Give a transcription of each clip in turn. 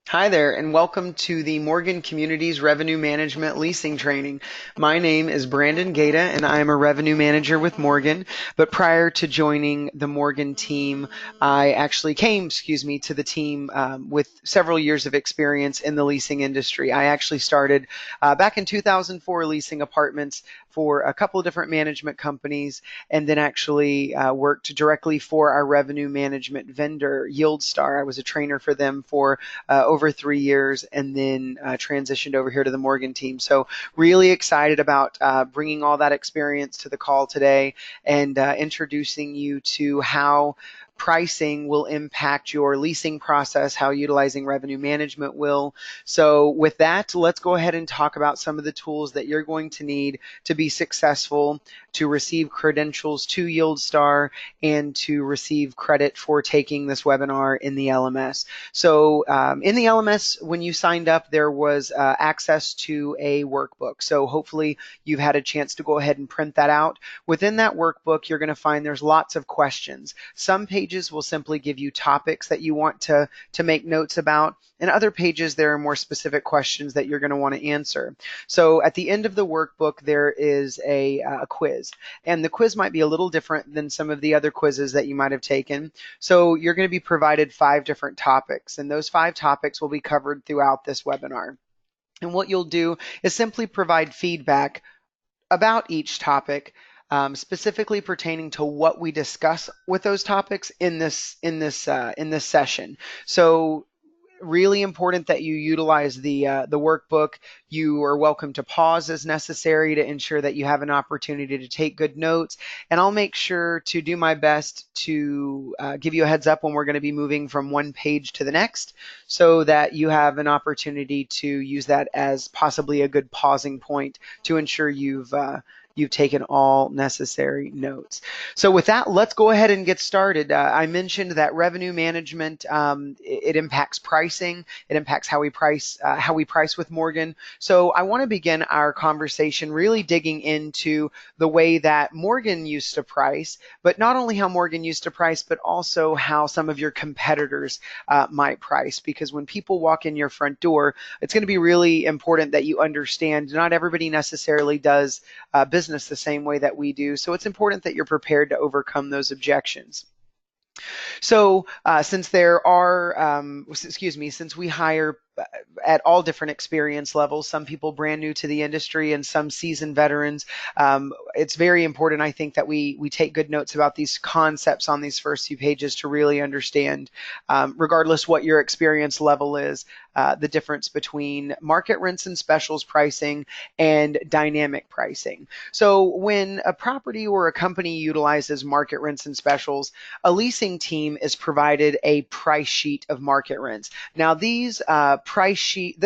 Hi there, and welcome to the Morgan Communities Revenue Management Leasing Training. My name is Brandon Gata, and I am a revenue manager with Morgan. But prior to joining the Morgan team, I actually came, to the team with several years of experience in the leasing industry. I actually started back in 2004 leasing apartments for a couple of different management companies, and then actually worked directly for our revenue management vendor, YieldStar. I was a trainer for them for over 3 years, and then transitioned over here to the Morgan team. So really excited about bringing all that experience to the call today and introducing you to how pricing will impact your leasing process, how utilizing revenue management will. So with that, let's go ahead and talk about some of the tools that you're going to need to be successful, to receive credentials to YieldStar, and to receive credit for taking this webinar in the LMS. So in the LMS, when you signed up, there was access to a workbook. So hopefully you've had a chance to go ahead and print that out. Within that workbook, you're going to find there's lots of questions. Some pages will simply give you topics that you want to make notes about. And other pages, there are more specific questions that you're going to want to answer. So at the end of the workbook, there is a quiz. And the quiz might be a little different than some of the other quizzes that you might have taken. So you're going to be provided 5 different topics, and those 5 topics will be covered throughout this webinar. And what you'll do is simply provide feedback about each topic, specifically pertaining to what we discuss with those topics in this session. So really important that you utilize the workbook. You are welcome to pause as necessary to ensure that you have an opportunity to take good notes. And I'll make sure to do my best to give you a heads up when we're going to be moving from one page to the next, so that you have an opportunity to use that as possibly a good pausing point to ensure you've taken all necessary notes. So with that, let's go ahead and get started. I mentioned that revenue management, it impacts pricing. It impacts how we price with Morgan. So I want to begin our conversation really digging into the way that Morgan used to price, but not only how Morgan used to price, but also how some of your competitors might price. Because when people walk in your front door, it's going to be really important that you understand not everybody necessarily does business the same way that we do. So it's important that you're prepared to overcome those objections. So since there are, since we hire at all different experience levels, some people brand new to the industry and some seasoned veterans, it's very important, I think, that we take good notes about these concepts on these first few pages to really understand, regardless what your experience level is, the difference between market rents and specials pricing and dynamic pricing. So when a property or a company utilizes market rents and specials, a leasing team is provided a price sheet of market rents. Now these price sheet,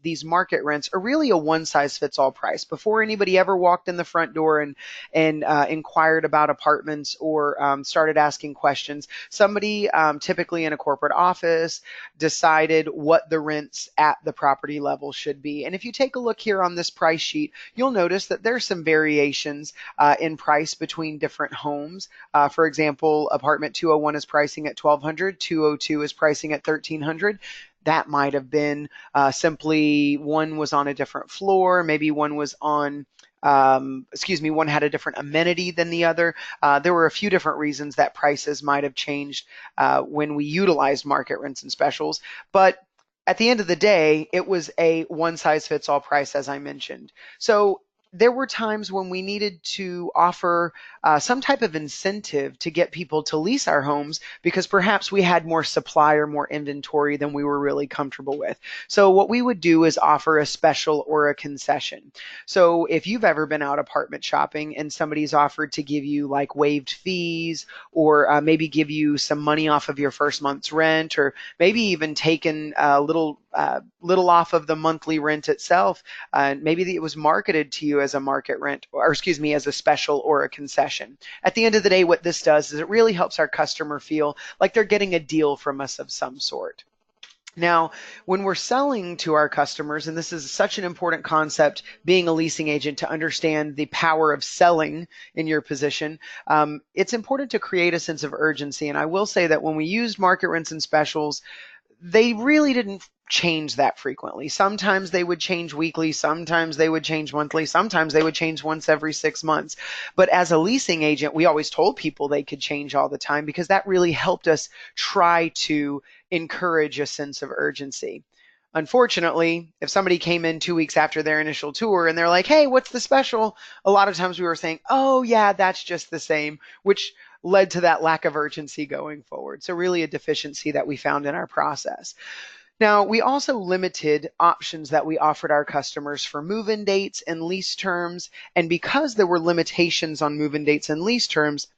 these market rents are really a one-size-fits-all price. Before anybody ever walked in the front door and inquired about apartments or started asking questions, somebody typically in a corporate office decided what the rents at the property level should be. And if you take a look here on this price sheet, you'll notice that there's some variations in price between different homes. For example, apartment 201 is pricing at $1,200, 202 is pricing at $1,300. That might have been simply one was on a different floor, maybe one was on one had a different amenity than the other. There were a few different reasons that prices might have changed when we utilized market rents and specials, but at the end of the day, it was a one-size-fits-all price, as I mentioned. So there were times when we needed to offer some type of incentive to get people to lease our homes because perhaps we had more supply or more inventory than we were really comfortable with. So what we would do is offer a special or a concession. So if you've ever been out apartment shopping and somebody's offered to give you like waived fees, or maybe give you some money off of your first month's rent, or maybe even taken a little off of the monthly rent itself, maybe it was marketed to you as a market rent, or as a special or a concession. At the end of the day, what this does is it really helps our customer feel like they're getting a deal from us of some sort. Now, when we're selling to our customers, and this is such an important concept, being a leasing agent, to understand the power of selling in your position, it's important to create a sense of urgency. And I will say that when we used market rents and specials, they really didn't change that frequently. Sometimes they would change weekly, sometimes they would change monthly, sometimes they would change once every 6 months. But as a leasing agent, we always told people they could change all the time because that really helped us try to encourage a sense of urgency. Unfortunately, if somebody came in 2 weeks after their initial tour and they're like, hey, what's the special? A lot of times we were saying, oh, yeah, that's just the same, which led to that lack of urgency going forward. So, really, a deficiency that we found in our process. Now, we also limited options that we offered our customers for move-in dates and lease terms. And because there were limitations on move-in dates and lease terms,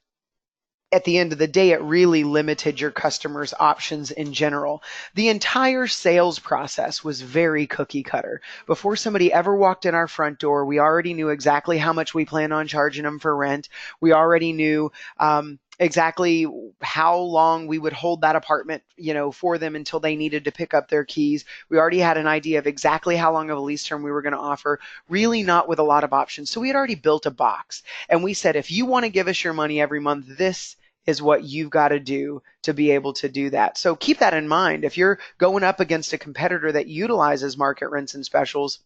at the end of the day, it really limited your customers' options in general. The entire sales process was very cookie cutter. Before somebody ever walked in our front door, we already knew exactly how much we planned on charging them for rent. We already knew exactly how long we would hold that apartment, for them until they needed to pick up their keys. We already had an idea of exactly how long of a lease term we were going to offer, really not with a lot of options. So we had already built a box. And we said, if you want to give us your money every month, this is what you've got to do to be able to do that. So keep that in mind. If you're going up against a competitor that utilizes market rents and specials,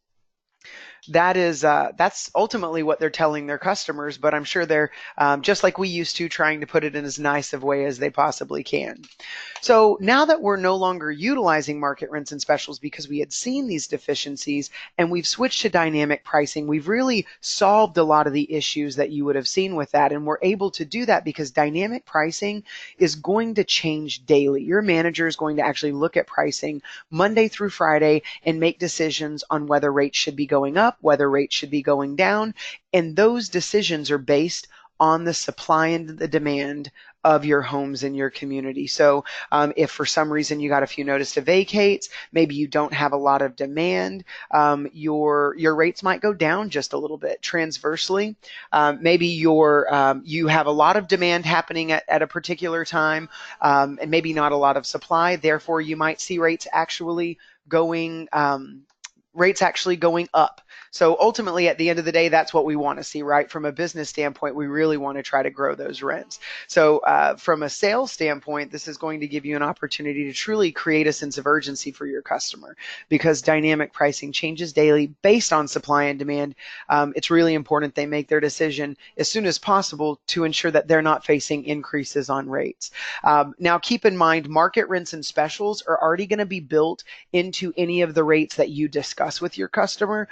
that's ultimately what they're telling their customers. But I'm sure they're just like we used to, trying to put it in as nice of way as they possibly can. So now that we're no longer utilizing market rents and specials because we had seen these deficiencies and we've switched to dynamic pricing, we've really solved a lot of the issues that you would have seen with that. And we're able to do that because dynamic pricing is going to change daily. Your manager is going to actually look at pricing Monday through Friday and make decisions on whether rates should be going up, whether rates should be going down. And those decisions are based on the supply and the demand of your homes in your community. So if for some reason you got a few notice to vacates, maybe you don't have a lot of demand, your rates might go down just a little bit. Transversely, maybe you have a lot of demand happening at a particular time, and maybe not a lot of supply. Therefore, you might see rates actually going up. So ultimately, at the end of the day, that's what we want to see, right? From a business standpoint, we really want to try to grow those rents. So from a sales standpoint, this is going to give you an opportunity to truly create a sense of urgency for your customer, because dynamic pricing changes daily based on supply and demand. It's really important they make their decision as soon as possible to ensure that they're not facing increases on rates. Now, keep in mind, market rents and specials are already going to be built into any of the rates that you discuss with your customer.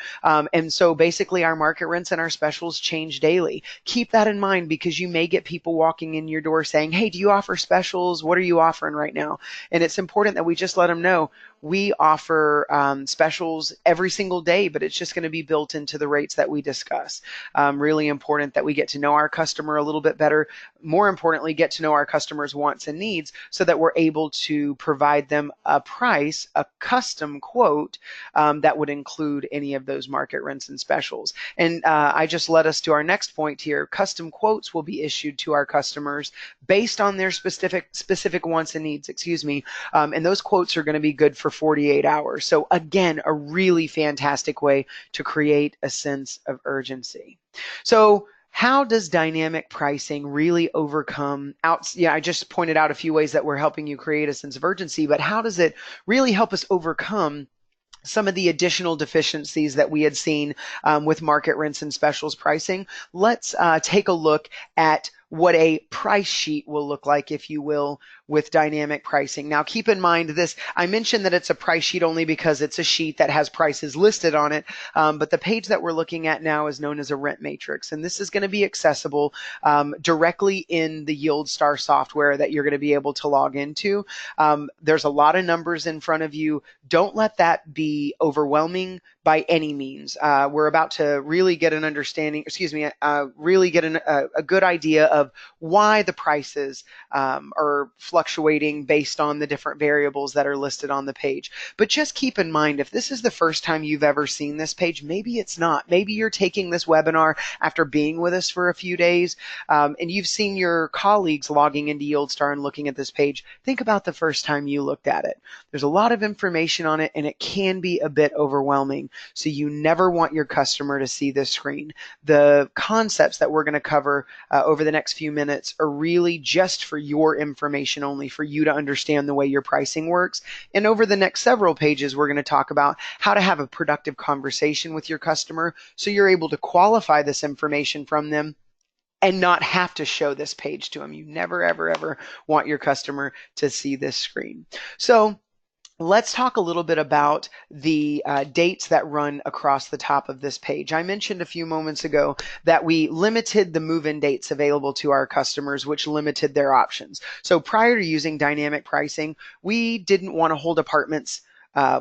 And so basically our market rents and our specials change daily. Keep that in mind, because you may get people walking in your door saying, hey, do you offer specials? What are you offering right now? And it's important that we just let them know we offer specials every single day, but it's just going to be built into the rates that we discuss. Really important that we get to know our customer a little bit better. More importantly, get to know our customers' wants and needs so that we're able to provide them a price, a custom quote that would include any of those market rents and specials. And I just led us to our next point here. Custom quotes will be issued to our customers based on their specific wants and needs, and those quotes are going to be good for 48 hours. So again, a really fantastic way to create a sense of urgency. So how does dynamic pricing really overcome I just pointed out a few ways that we're helping you create a sense of urgency, but how does it really help us overcome some of the additional deficiencies that we had seen with market rents and specials pricing? Let's take a look at what a price sheet will look like, if you will, with dynamic pricing. Now, keep in mind this, I mentioned that it's a price sheet only because it's a sheet that has prices listed on it, but the page that we're looking at now is known as a rent matrix, and this is going to be accessible directly in the YieldStar software that you're going to be able to log into. There's a lot of numbers in front of you. Don't let that be overwhelming by any means. We're about to really get an understanding, really get a good idea of why the prices are fluctuating based on the different variables that are listed on the page. But just keep in mind, if this is the first time you've ever seen this page, maybe it's not. Maybe you're taking this webinar after being with us for a few days, and you've seen your colleagues logging into YieldStar and looking at this page. Think about the first time you looked at it. There's a lot of information on it, and it can be a bit overwhelming. So you never want your customer to see this screen. The concepts that we're going to cover over the next few minutes are really just for your information only for you to understand the way your pricing works. And over the next several pages, we're going to talk about how to have a productive conversation with your customer so you're able to qualify this information from them and not have to show this page to them. You never, ever, ever want your customer to see this screen. So let's talk a little bit about the dates that run across the top of this page. I mentioned a few moments ago that we limited the move-in dates available to our customers, which limited their options. So prior to using dynamic pricing, we didn't want to hold apartments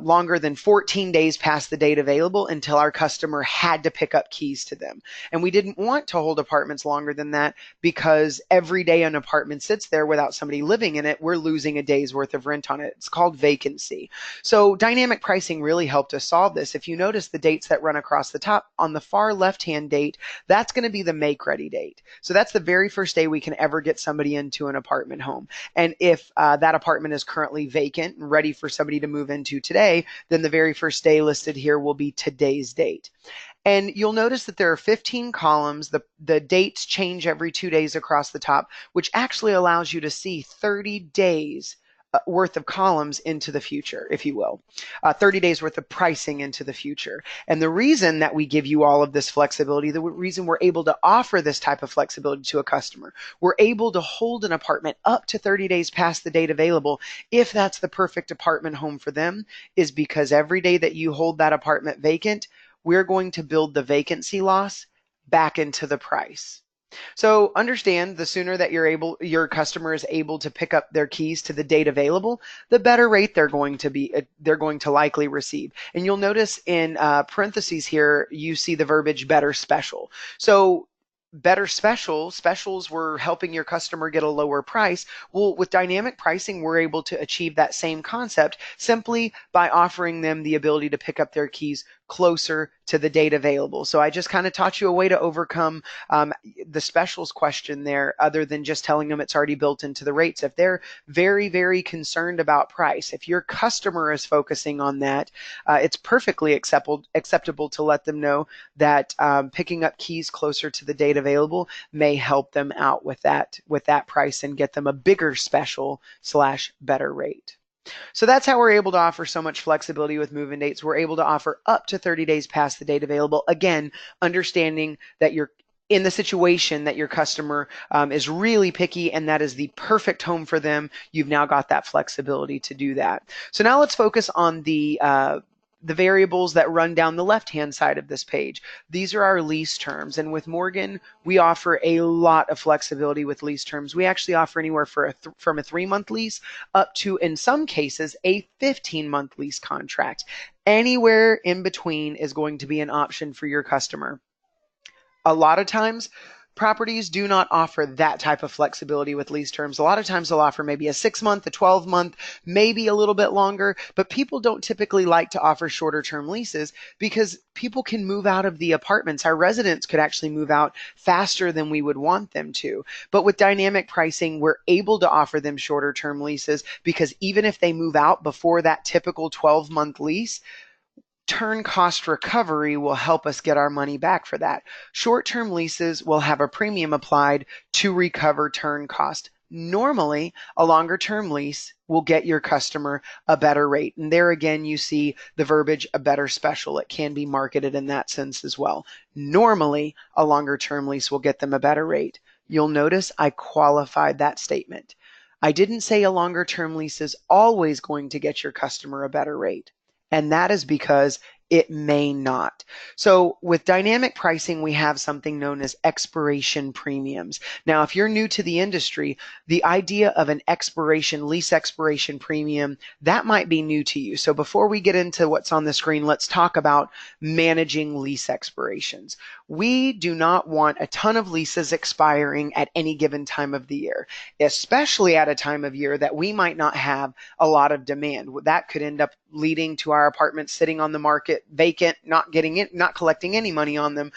longer than 14 days past the date available until our customer had to pick up keys to them. And we didn't want to hold apartments longer than that because every day an apartment sits there without somebody living in it, we're losing a day's worth of rent on it. It's called vacancy. So dynamic pricing really helped us solve this. If you notice the dates that run across the top, on the far left-hand date, that's going to be the make-ready date. So that's the very first day we can ever get somebody into an apartment home. And if that apartment is currently vacant and ready for somebody to move into today, then the very first day listed here will be today's date. And you'll notice that there are 15 columns. The dates change every 2 days across the top, which actually allows you to see 30 days worth of columns into the future, if you will, 30 days worth of pricing into the future. And the reason that we give you all of this flexibility, the reason we're able to offer this type of flexibility to a customer, we're able to hold an apartment up to 30 days past the date available if that's the perfect apartment home for them, is because every day that you hold that apartment vacant, we're going to build the vacancy loss back into the price. So understand, the sooner that your customer is able to pick up their keys to the date available, the better rate they're going to likely receive. And you'll notice in parentheses here, you see the verbiage better special. So better specials were helping your customer get a lower price. Well, with dynamic pricing, we're able to achieve that same concept simply by offering them the ability to pick up their keys closer to the date available. So I just kind of taught you a way to overcome the specials question there, other than just telling them it's already built into the rates. If they're very, very concerned about price, if your customer is focusing on that, it's perfectly acceptable to let them know that picking up keys closer to the date available may help them out with that price and get them a bigger special / better rate. So that's how we're able to offer so much flexibility with move-in dates. We're able to offer up to 30 days past the date available. Again, understanding that you're in the situation that your customer is really picky and that is the perfect home for them. You've now got that flexibility to do that. So now let's focus on the variables that run down the left-hand side of this page. These are our lease terms, and with Morgan, we offer a lot of flexibility with lease terms. We actually offer anywhere from a 3-month lease up to, in some cases, a 15-month lease contract. Anywhere in between is going to be an option for your customer. A lot of times, properties do not offer that type of flexibility with lease terms. A lot of times they'll offer maybe a 6-month, a 12-month, maybe a little bit longer, but people don't typically like to offer shorter term leases because people can move out of the apartments. Our residents could actually move out faster than we would want them to. But with dynamic pricing, we're able to offer them shorter term leases because even if they move out before that typical 12-month lease, turn cost recovery will help us get our money back for that. Short-term leases will have a premium applied to recover turn cost. Normally, a longer-term lease will get your customer a better rate. And there again, you see the verbiage, a better special. It can be marketed in that sense as well. Normally, a longer-term lease will get them a better rate. You'll notice I qualified that statement. I didn't say a longer-term lease is always going to get your customer a better rate. And that is because it may not. So with dynamic pricing, we have something known as expiration premiums. Now, if you're new to the industry, the idea of an lease expiration premium, that might be new to you. So before we get into what's on the screen, let's talk about managing lease expirations. We do not want a ton of leases expiring at any given time of the year, especially at a time of year that we might not have a lot of demand. That could end up leading to our apartments sitting on the market vacant, not collecting any money on them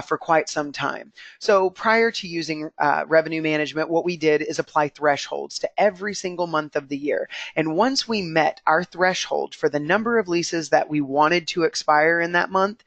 for quite some time. So prior to using revenue management, what we did is apply thresholds to every single month of the year. And once we met our threshold for the number of leases that we wanted to expire in that month,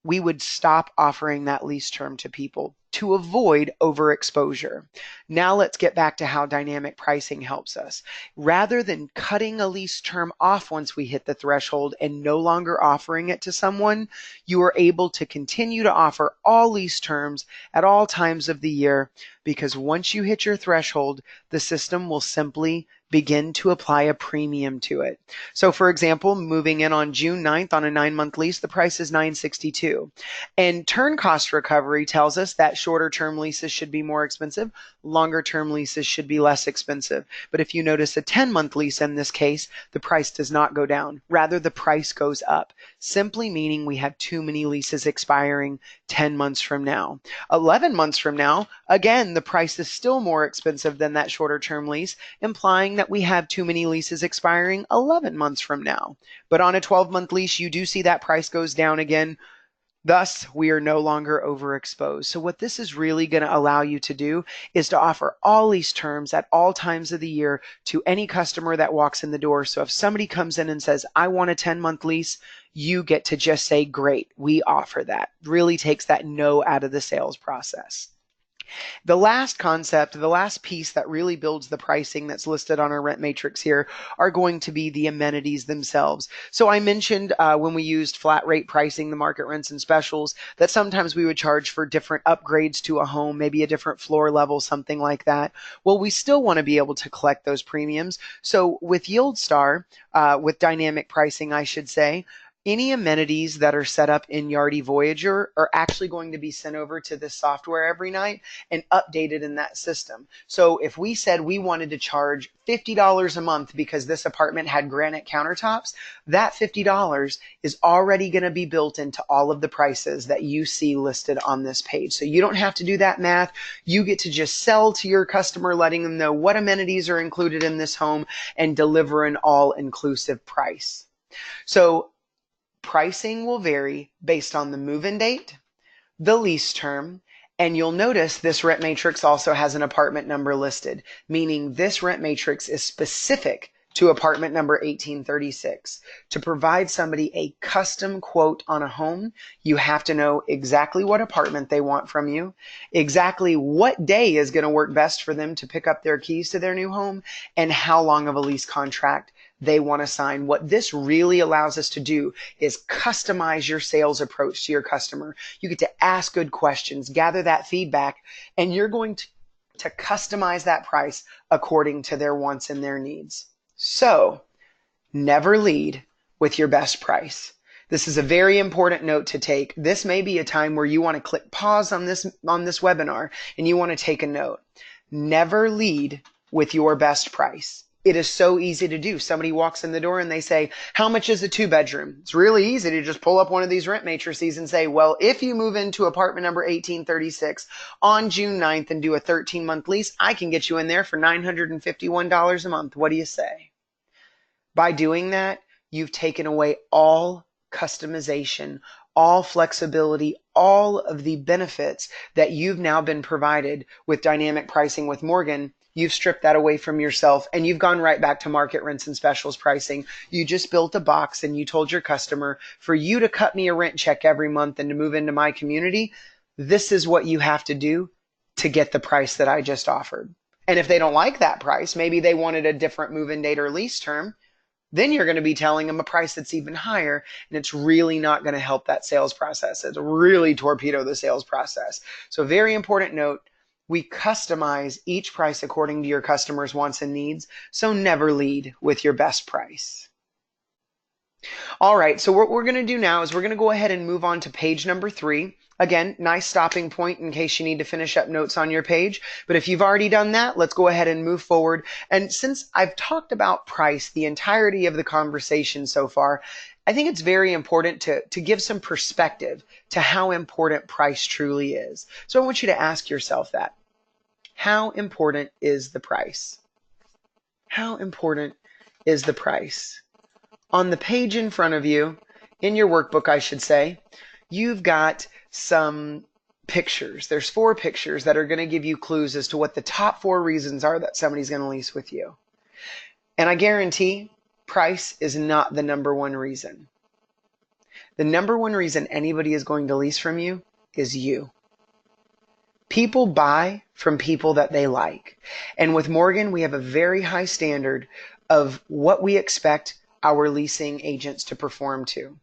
we would stop offering that lease term to people to avoid overexposure. Now let's get back to how dynamic pricing helps us. Rather than cutting a lease term off once we hit the threshold and no longer offering it to someone, you are able to continue to offer all lease terms at all times of the year, because once you hit your threshold, the system will simply begin to apply a premium to it. So for example, moving in on June 9th on a 9-month lease, the price is $962. And turn cost recovery tells us that shorter term leases should be more expensive, longer term leases should be less expensive. But if you notice a 10-month lease in this case, the price does not go down. Rather, the price goes up, simply meaning we have too many leases expiring 10 months from now. 11 months from now, again, the price is still more expensive than that shorter term lease, implying that we have too many leases expiring 11 months from now. But on a 12-month lease, you do see that price goes down again. Thus, we are no longer overexposed. So what this is really going to allow you to do is to offer all lease terms at all times of the year to any customer that walks in the door. So if somebody comes in and says, I want a 10-month lease, you get to just say, great, we offer that. Really takes that no out of the sales process. The last concept, the last piece that really builds the pricing that's listed on our rent matrix here are going to be the amenities themselves. So I mentioned when we used flat rate pricing, the market rents and specials, that sometimes we would charge for different upgrades to a home, maybe a different floor level, something like that. Well, we still want to be able to collect those premiums. So with YieldStar, with dynamic pricing, I should say, any amenities that are set up in Yardi Voyager are actually going to be sent over to this software every night and updated in that system. So if we said we wanted to charge $50 a month because this apartment had granite countertops, that $50 is already going to be built into all of the prices that you see listed on this page. So you don't have to do that math. You get to just sell to your customer, letting them know what amenities are included in this home and deliver an all-inclusive price. So pricing will vary based on the move-in date, the lease term, and you'll notice this rent matrix also has an apartment number listed, meaning this rent matrix is specific to apartment number 1836. To provide somebody a custom quote on a home, you have to know exactly what apartment they want from you, exactly what day is going to work best for them to pick up their keys to their new home, and how long of a lease contract they want to sign. What this really allows us to do is customize your sales approach to your customer. You get to ask good questions, gather that feedback, and you're going to customize that price according to their wants and their needs. So, never lead with your best price. This is a very important note to take. This may be a time where you want to click pause on this webinar and you want to take a note. Never lead with your best price. It is so easy to do. Somebody walks in the door and they say, how much is a 2-bedroom? It's really easy to just pull up one of these rent matrices and say, well, if you move into apartment number 1836 on June 9th and do a 13-month lease, I can get you in there for $951 a month. What do you say? By doing that, you've taken away all customization, all flexibility, all of the benefits that you've now been provided with dynamic pricing with Morgan. You've stripped that away from yourself and you've gone right back to market rents and specials pricing. You just built a box and you told your customer, for you to cut me a rent check every month and to move into my community, this is what you have to do to get the price that I just offered. And if they don't like that price, maybe they wanted a different move-in date or lease term, then you're going to be telling them a price that's even higher, and it's really not going to help that sales process. It's really torpedo the sales process. So very important note, we customize each price according to your customer's wants and needs, so never lead with your best price. All right, so what we're going to do now is we're going to go ahead and move on to page number 3. Again, nice stopping point in case you need to finish up notes on your page. But if you've already done that, let's go ahead and move forward. And since I've talked about price the entirety of the conversation so far, I think it's very important to give some perspective to how important price truly is. So I want you to ask yourself that. How important is the price? How important is the price? On the page in front of you, in your workbook, I should say, you've got some pictures. There's 4 pictures that are going to give you clues as to what the top 4 reasons are that somebody's going to lease with you. And I guarantee price is not the number one reason. The number one reason anybody is going to lease from you is you. People buy from people that they like. And with Morgan, we have a very high standard of what we expect our leasing agents to perform to.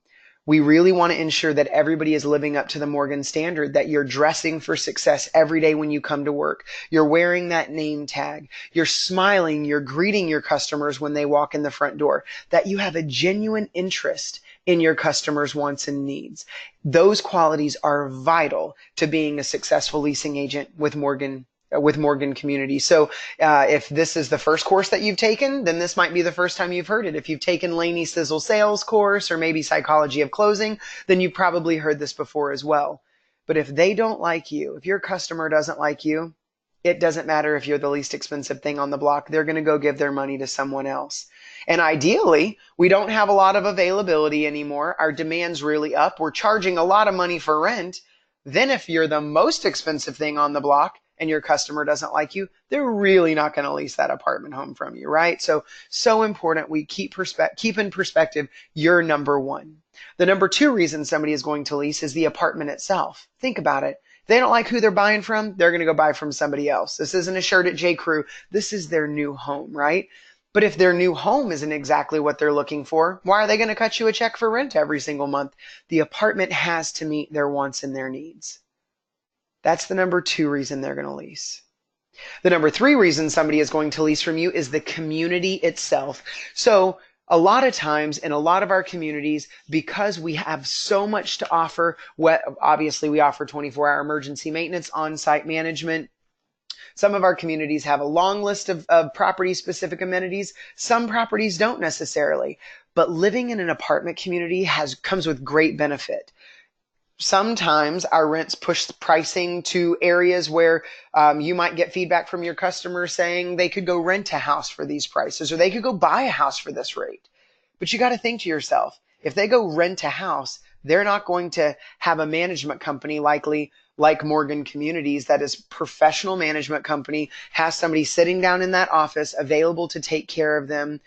We really want to ensure that everybody is living up to the Morgan standard, that you're dressing for success every day when you come to work. You're wearing that name tag. You're smiling. You're greeting your customers when they walk in the front door. That you have a genuine interest in your customers' wants and needs. Those qualities are vital to being a successful leasing agent with Morgan Community. So if this is the first course that you've taken, then this might be the first time you've heard it. If you've taken Laney Sizzle sales course or maybe psychology of closing, then you've probably heard this before as well. But if they don't like you, if your customer doesn't like you, it doesn't matter if you're the least expensive thing on the block. They're going to go give their money to someone else. And ideally, we don't have a lot of availability anymore. Our demand's really up. We're charging a lot of money for rent. Then if you're the most expensive thing on the block and your customer doesn't like you, they're really not going to lease that apartment home from you, right? So important we keep in perspective you're number one. The number two reason somebody is going to lease is the apartment itself. Think about it. If they don't like who they're buying from, they're going to go buy from somebody else. This isn't a shirt at J. Crew. This is their new home, right? But if their new home isn't exactly what they're looking for, why are they going to cut you a check for rent every single month? The apartment has to meet their wants and their needs. That's the number two reason they're going to lease. The number three reason somebody is going to lease from you is the community itself. So a lot of times in a lot of our communities, because we have so much to offer, obviously we offer 24-hour emergency maintenance, on-site management. Some of our communities have a long list of property-specific amenities. Some properties don't necessarily. But living in an apartment community comes with great benefit. Sometimes our rents push pricing to areas where you might get feedback from your customers saying they could go rent a house for these prices or they could go buy a house for this rate. But you got to think to yourself, if they go rent a house, they're not going to have a management company likely like Morgan Communities that is professional management company, has somebody sitting down in that office available to take care of them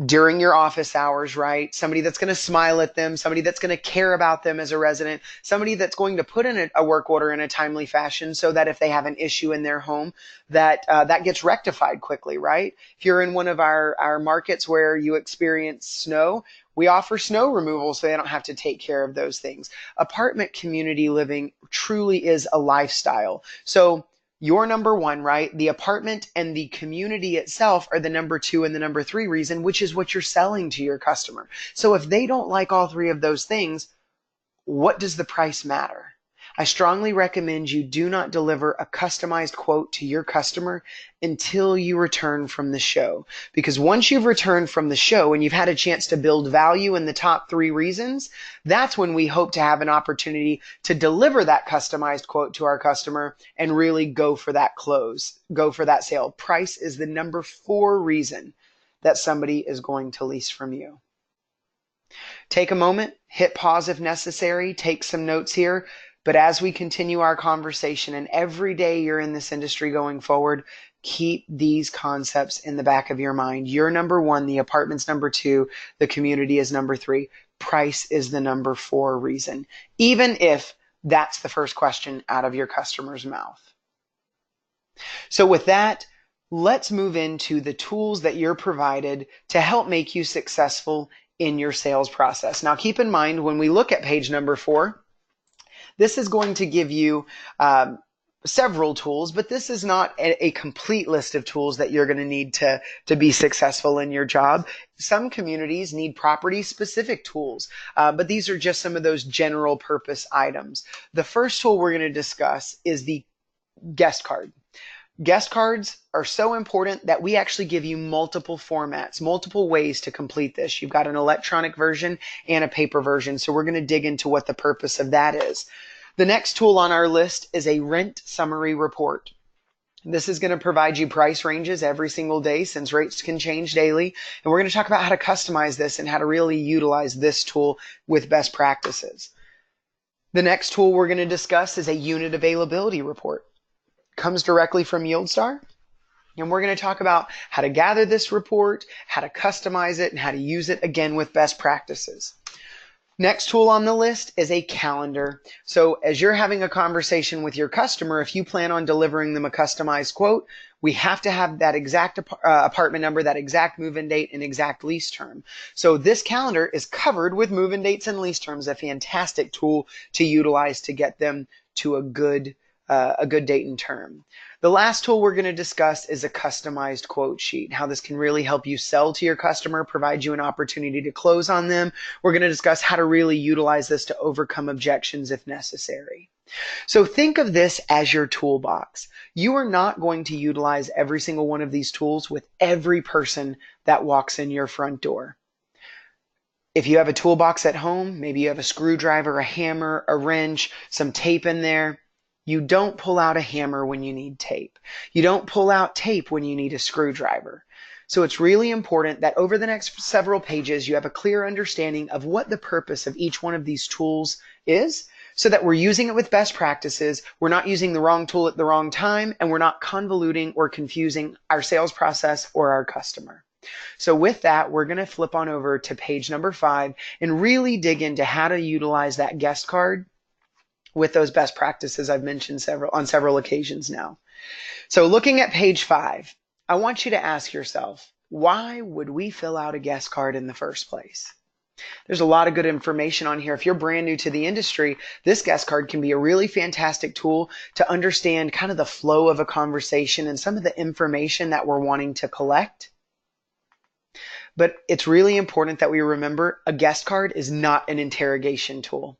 during your office hours, right? Somebody that's going to smile at them, somebody that's going to care about them as a resident, somebody that's going to put in a work order in a timely fashion so that if they have an issue in their home, that gets rectified quickly, right? If you're in one of our markets where you experience snow, we offer snow removal so they don't have to take care of those things. Apartment community living truly is a lifestyle. So you're number one, right? The apartment and the community itself are the number two and the number three reason, which is what you're selling to your customer. So if they don't like all three of those things, what does the price matter? I strongly recommend you do not deliver a customized quote to your customer until you return from the show. Because once you've returned from the show and you've had a chance to build value in the top three reasons, that's when we hope to have an opportunity to deliver that customized quote to our customer and really go for that close, go for that sale. Price is the number four reason that somebody is going to lease from you. Take a moment, hit pause if necessary, take some notes here. But as we continue our conversation and every day you're in this industry going forward, keep these concepts in the back of your mind. You're number one, the apartment's number two, the community is number three. Price is the number four reason, even if that's the first question out of your customer's mouth. So with that, let's move into the tools that you're provided to help make you successful in your sales process. Now keep in mind, when we look at page number 4, this is going to give you several tools, but this is not a complete list of tools that you're going to need to be successful in your job. Some communities need property-specific tools, but these are just some of those general purpose items. The first tool we're going to discuss is the guest card. Guest cards are so important that we actually give you multiple formats, multiple ways to complete this. You've got an electronic version and a paper version, so we're going to dig into what the purpose of that is. The next tool on our list is a rent summary report. This is going to provide you price ranges every single day since rates can change daily, and we're going to talk about how to customize this and how to really utilize this tool with best practices. The next tool we're going to discuss is a unit availability report. Comes directly from YieldStar, and we're going to talk about how to gather this report, how to customize it, and how to use it again with best practices. Next tool on the list is a calendar. So as you're having a conversation with your customer, if you plan on delivering them a customized quote, we have to have that exact apartment number, that exact move-in date, and exact lease term. So this calendar is covered with move-in dates and lease terms, a fantastic tool to utilize to get them to a good date and term. The last tool we're going to discuss is a customized quote sheet, how this can really help you sell to your customer, provide you an opportunity to close on them. We're going to discuss how to really utilize this to overcome objections if necessary. So think of this as your toolbox. You are not going to utilize every single one of these tools with every person that walks in your front door. If you have a toolbox at home, maybe you have a screwdriver, a hammer, a wrench, some tape in there. You don't pull out a hammer when you need tape. You don't pull out tape when you need a screwdriver. So it's really important that over the next several pages, you have a clear understanding of what the purpose of each one of these tools is, so that we're using it with best practices, we're not using the wrong tool at the wrong time, and we're not convoluting or confusing our sales process or our customer. So with that, we're going to flip on over to page number 5 and really dig into how to utilize that guest card with those best practices I've mentioned on several occasions now. So looking at page 5, I want you to ask yourself, why would we fill out a guest card in the first place? There's a lot of good information on here. If you're brand new to the industry, this guest card can be a really fantastic tool to understand kind of the flow of a conversation and some of the information that we're wanting to collect. But it's really important that we remember a guest card is not an interrogation tool.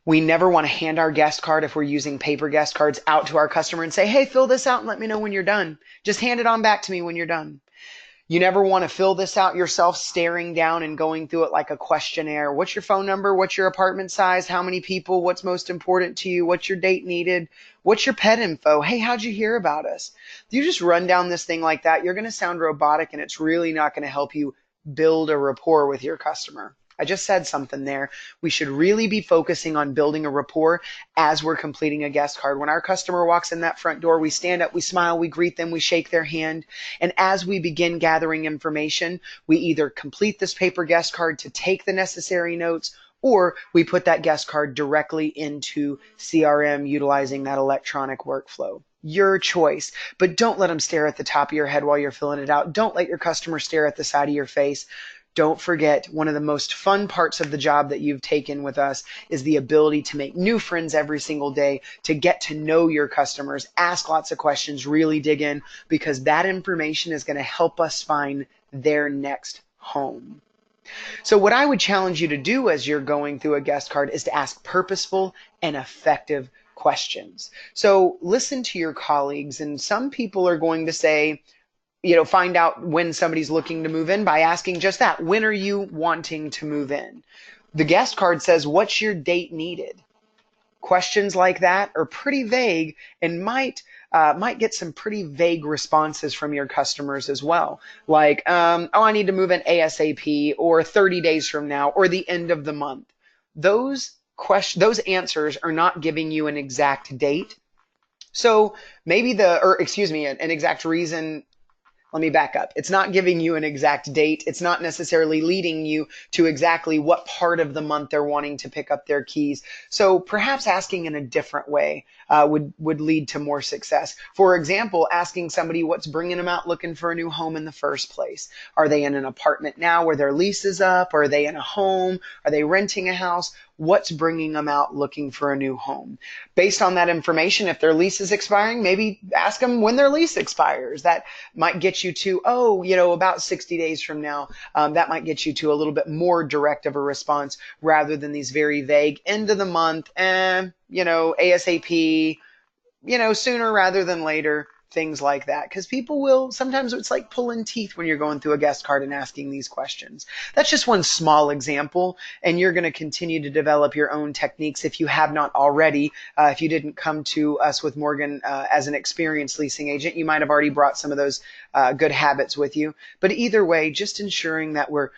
We never want to hand our guest card, if we're using paper guest cards, out to our customer and say, hey, fill this out and let me know when you're done. Just hand it on back to me when you're done. You never want to fill this out yourself, staring down and going through it like a questionnaire. What's your phone number? What's your apartment size? How many people? What's most important to you? What's your date needed? What's your pet info? Hey, how'd you hear about us? If you just run down this thing like that, you're going to sound robotic, and it's really not going to help you build a rapport with your customer. I just said something there. We should really be focusing on building a rapport as we're completing a guest card. When our customer walks in that front door, we stand up, we smile, we greet them, we shake their hand. And as we begin gathering information, we either complete this paper guest card to take the necessary notes, or we put that guest card directly into CRM utilizing that electronic workflow. Your choice, but don't let them stare at the top of your head while you're filling it out. Don't let your customer stare at the side of your face. Don't forget, one of the most fun parts of the job that you've taken with us is the ability to make new friends every single day, to get to know your customers, ask lots of questions, really dig in, because that information is going to help us find their next home. So what I would challenge you to do as you're going through a guest card is to ask purposeful and effective questions. So listen to your colleagues, and some people are going to say, find out when somebody's looking to move in by asking just that. When are you wanting to move in? The guest card says, what's your date needed? Questions like that are pretty vague and might get some pretty vague responses from your customers as well. Like, I need to move in ASAP, or 30 days from now, or the end of the month. Those answers are not giving you an exact date. So maybe an exact reason. Let me back up. It's not giving you an exact date. It's not necessarily leading you to exactly what part of the month they're wanting to pick up their keys. So perhaps asking in a different way would lead to more success. For example, asking somebody what's bringing them out looking for a new home in the first place. Are they in an apartment now where their lease is up? Are they in a home? Are they renting a house? What's bringing them out looking for a new home? Based on that information, if their lease is expiring, maybe ask them when their lease expires. That might get you to, about 60 days from now. That might get you to a little bit more direct of a response rather than these very vague end of the month, ASAP, sooner rather than later. Things like that, because people will, sometimes it's like pulling teeth when you're going through a guest card and asking these questions. That's just one small example, and you're going to continue to develop your own techniques if you have not already. If you didn't come to us with Morgan as an experienced leasing agent, you might have already brought some of those good habits with you. But either way, just ensuring that we're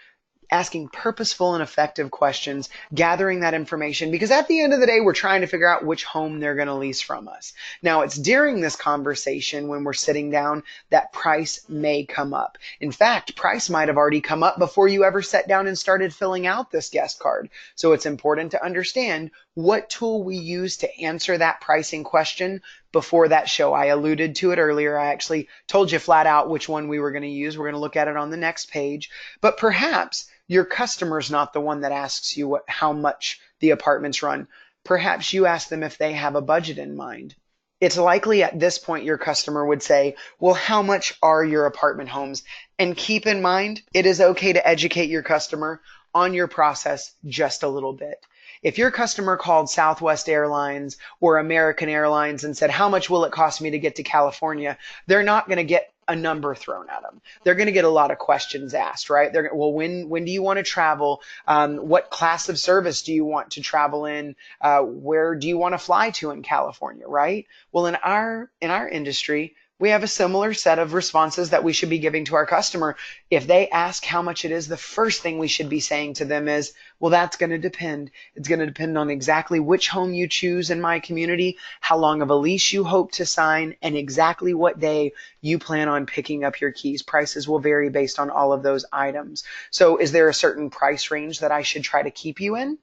asking purposeful and effective questions, gathering that information, because at the end of the day, we're trying to figure out which home they're going to lease from us. Now, it's during this conversation when we're sitting down that price may come up. In fact, price might have already come up before you ever sat down and started filling out this guest card. So it's important to understand what tool we use to answer that pricing question before that show. I alluded to it earlier. I actually told you flat out which one we were going to use. We're going to look at it on the next page. But perhaps your customer's not the one that asks you how much the apartments run. Perhaps you ask them if they have a budget in mind. It's likely at this point your customer would say, well, how much are your apartment homes? And keep in mind, it is okay to educate your customer on your process just a little bit. If your customer called Southwest Airlines or American Airlines and said, how much will it cost me to get to California? They're not going to get a number thrown at them. They're going to get a lot of questions asked, right? Well, when do you want to travel? What class of service do you want to travel in? Where do you want to fly to in California, right? Well, in our industry, we have a similar set of responses that we should be giving to our customer. If they ask how much it is, the first thing we should be saying to them is, well, that's going to depend. It's going to depend on exactly which home you choose in my community, how long of a lease you hope to sign, and exactly what day you plan on picking up your keys. Prices will vary based on all of those items. So is there a certain price range that I should try to keep you in?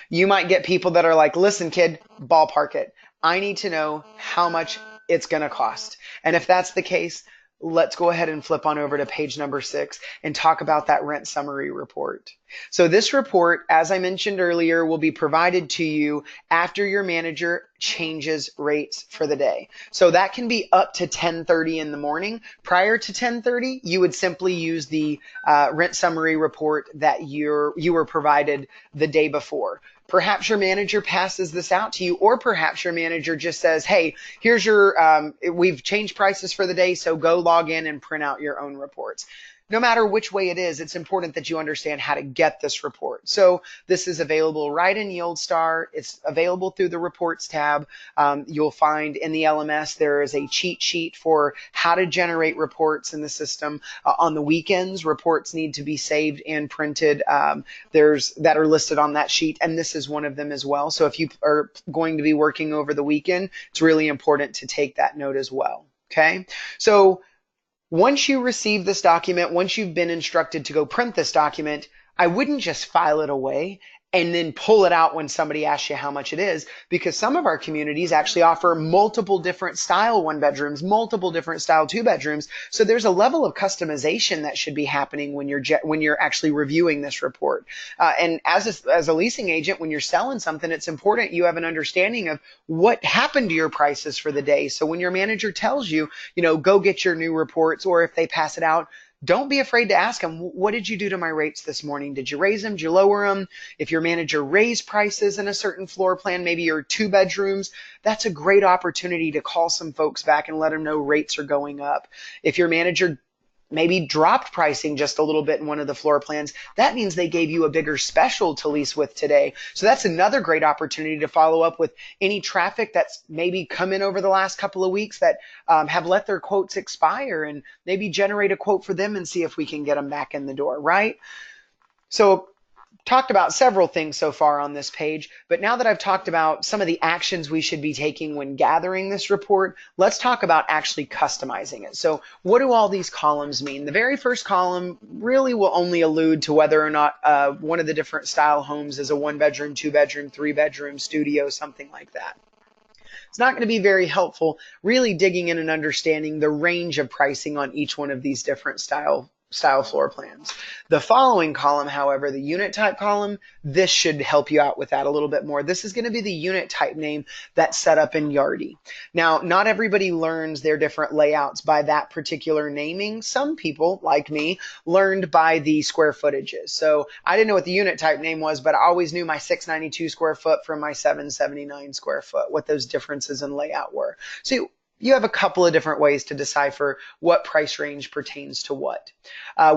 You might get people that are like, listen, kid, ballpark it. I need to know how much it's going to cost. And if that's the case, let's go ahead and flip on over to page number 6 and talk about that rent summary report. So this report, as I mentioned earlier, will be provided to you after your manager changes rates for the day. So that can be up to 10:30 in the morning. Prior to 10:30, you would simply use the rent summary report that you were provided the day before. Perhaps your manager passes this out to you, or perhaps your manager just says, hey, here's your, we've changed prices for the day, so go log in and print out your own reports. No matter which way it is, it's important that you understand how to get this report. So this is available right in YieldStar. It's available through the Reports tab. You'll find in the LMS there is a cheat sheet for how to generate reports in the system. On the weekends, reports need to be saved and printed. That are listed on that sheet, and this is one of them as well. So if you are going to be working over the weekend, it's really important to take that note as well. Okay, so once you receive this document, once you've been instructed to go print this document, I wouldn't just file it away and then pull it out when somebody asks you how much it is, because some of our communities actually offer multiple different style 1-bedrooms, multiple different style 2-bedrooms. So there's a level of customization that should be happening when you're actually reviewing this report. And as a leasing agent, when you're selling something, it's important you have an understanding of what happened to your prices for the day. So when your manager tells you, go get your new reports, or if they pass it out, don't be afraid to ask them, what did you do to my rates this morning? Did you raise them? Did you lower them? If your manager raised prices in a certain floor plan, maybe your 2 bedrooms, that's a great opportunity to call some folks back and let them know rates are going up. If your manager maybe dropped pricing just a little bit in one of the floor plans, that means they gave you a bigger special to lease with today. So that's another great opportunity to follow up with any traffic that's maybe come in over the last couple of weeks that have let their quotes expire, and maybe generate a quote for them and see if we can get them back in the door, right? So talked about several things so far on this page, but now that I've talked about some of the actions we should be taking when gathering this report, let's talk about actually customizing it. So what do all these columns mean? The very first column really will only allude to whether or not one of the different style homes is a 1-bedroom, 2-bedroom, 3-bedroom, studio, something like that. It's not going to be very helpful really digging in and understanding the range of pricing on each one of these different style floor plans. The following column, however, the unit type column, this should help you out with that a little bit more. This is going to be the unit type name that's set up in Yardi. Now, not everybody learns their different layouts by that particular naming. Some people, like me, learned by the square footages. So I didn't know what the unit type name was, but I always knew my 692 square foot from my 779 square foot, what those differences in layout were. So you have a couple of different ways to decipher what price range pertains to what.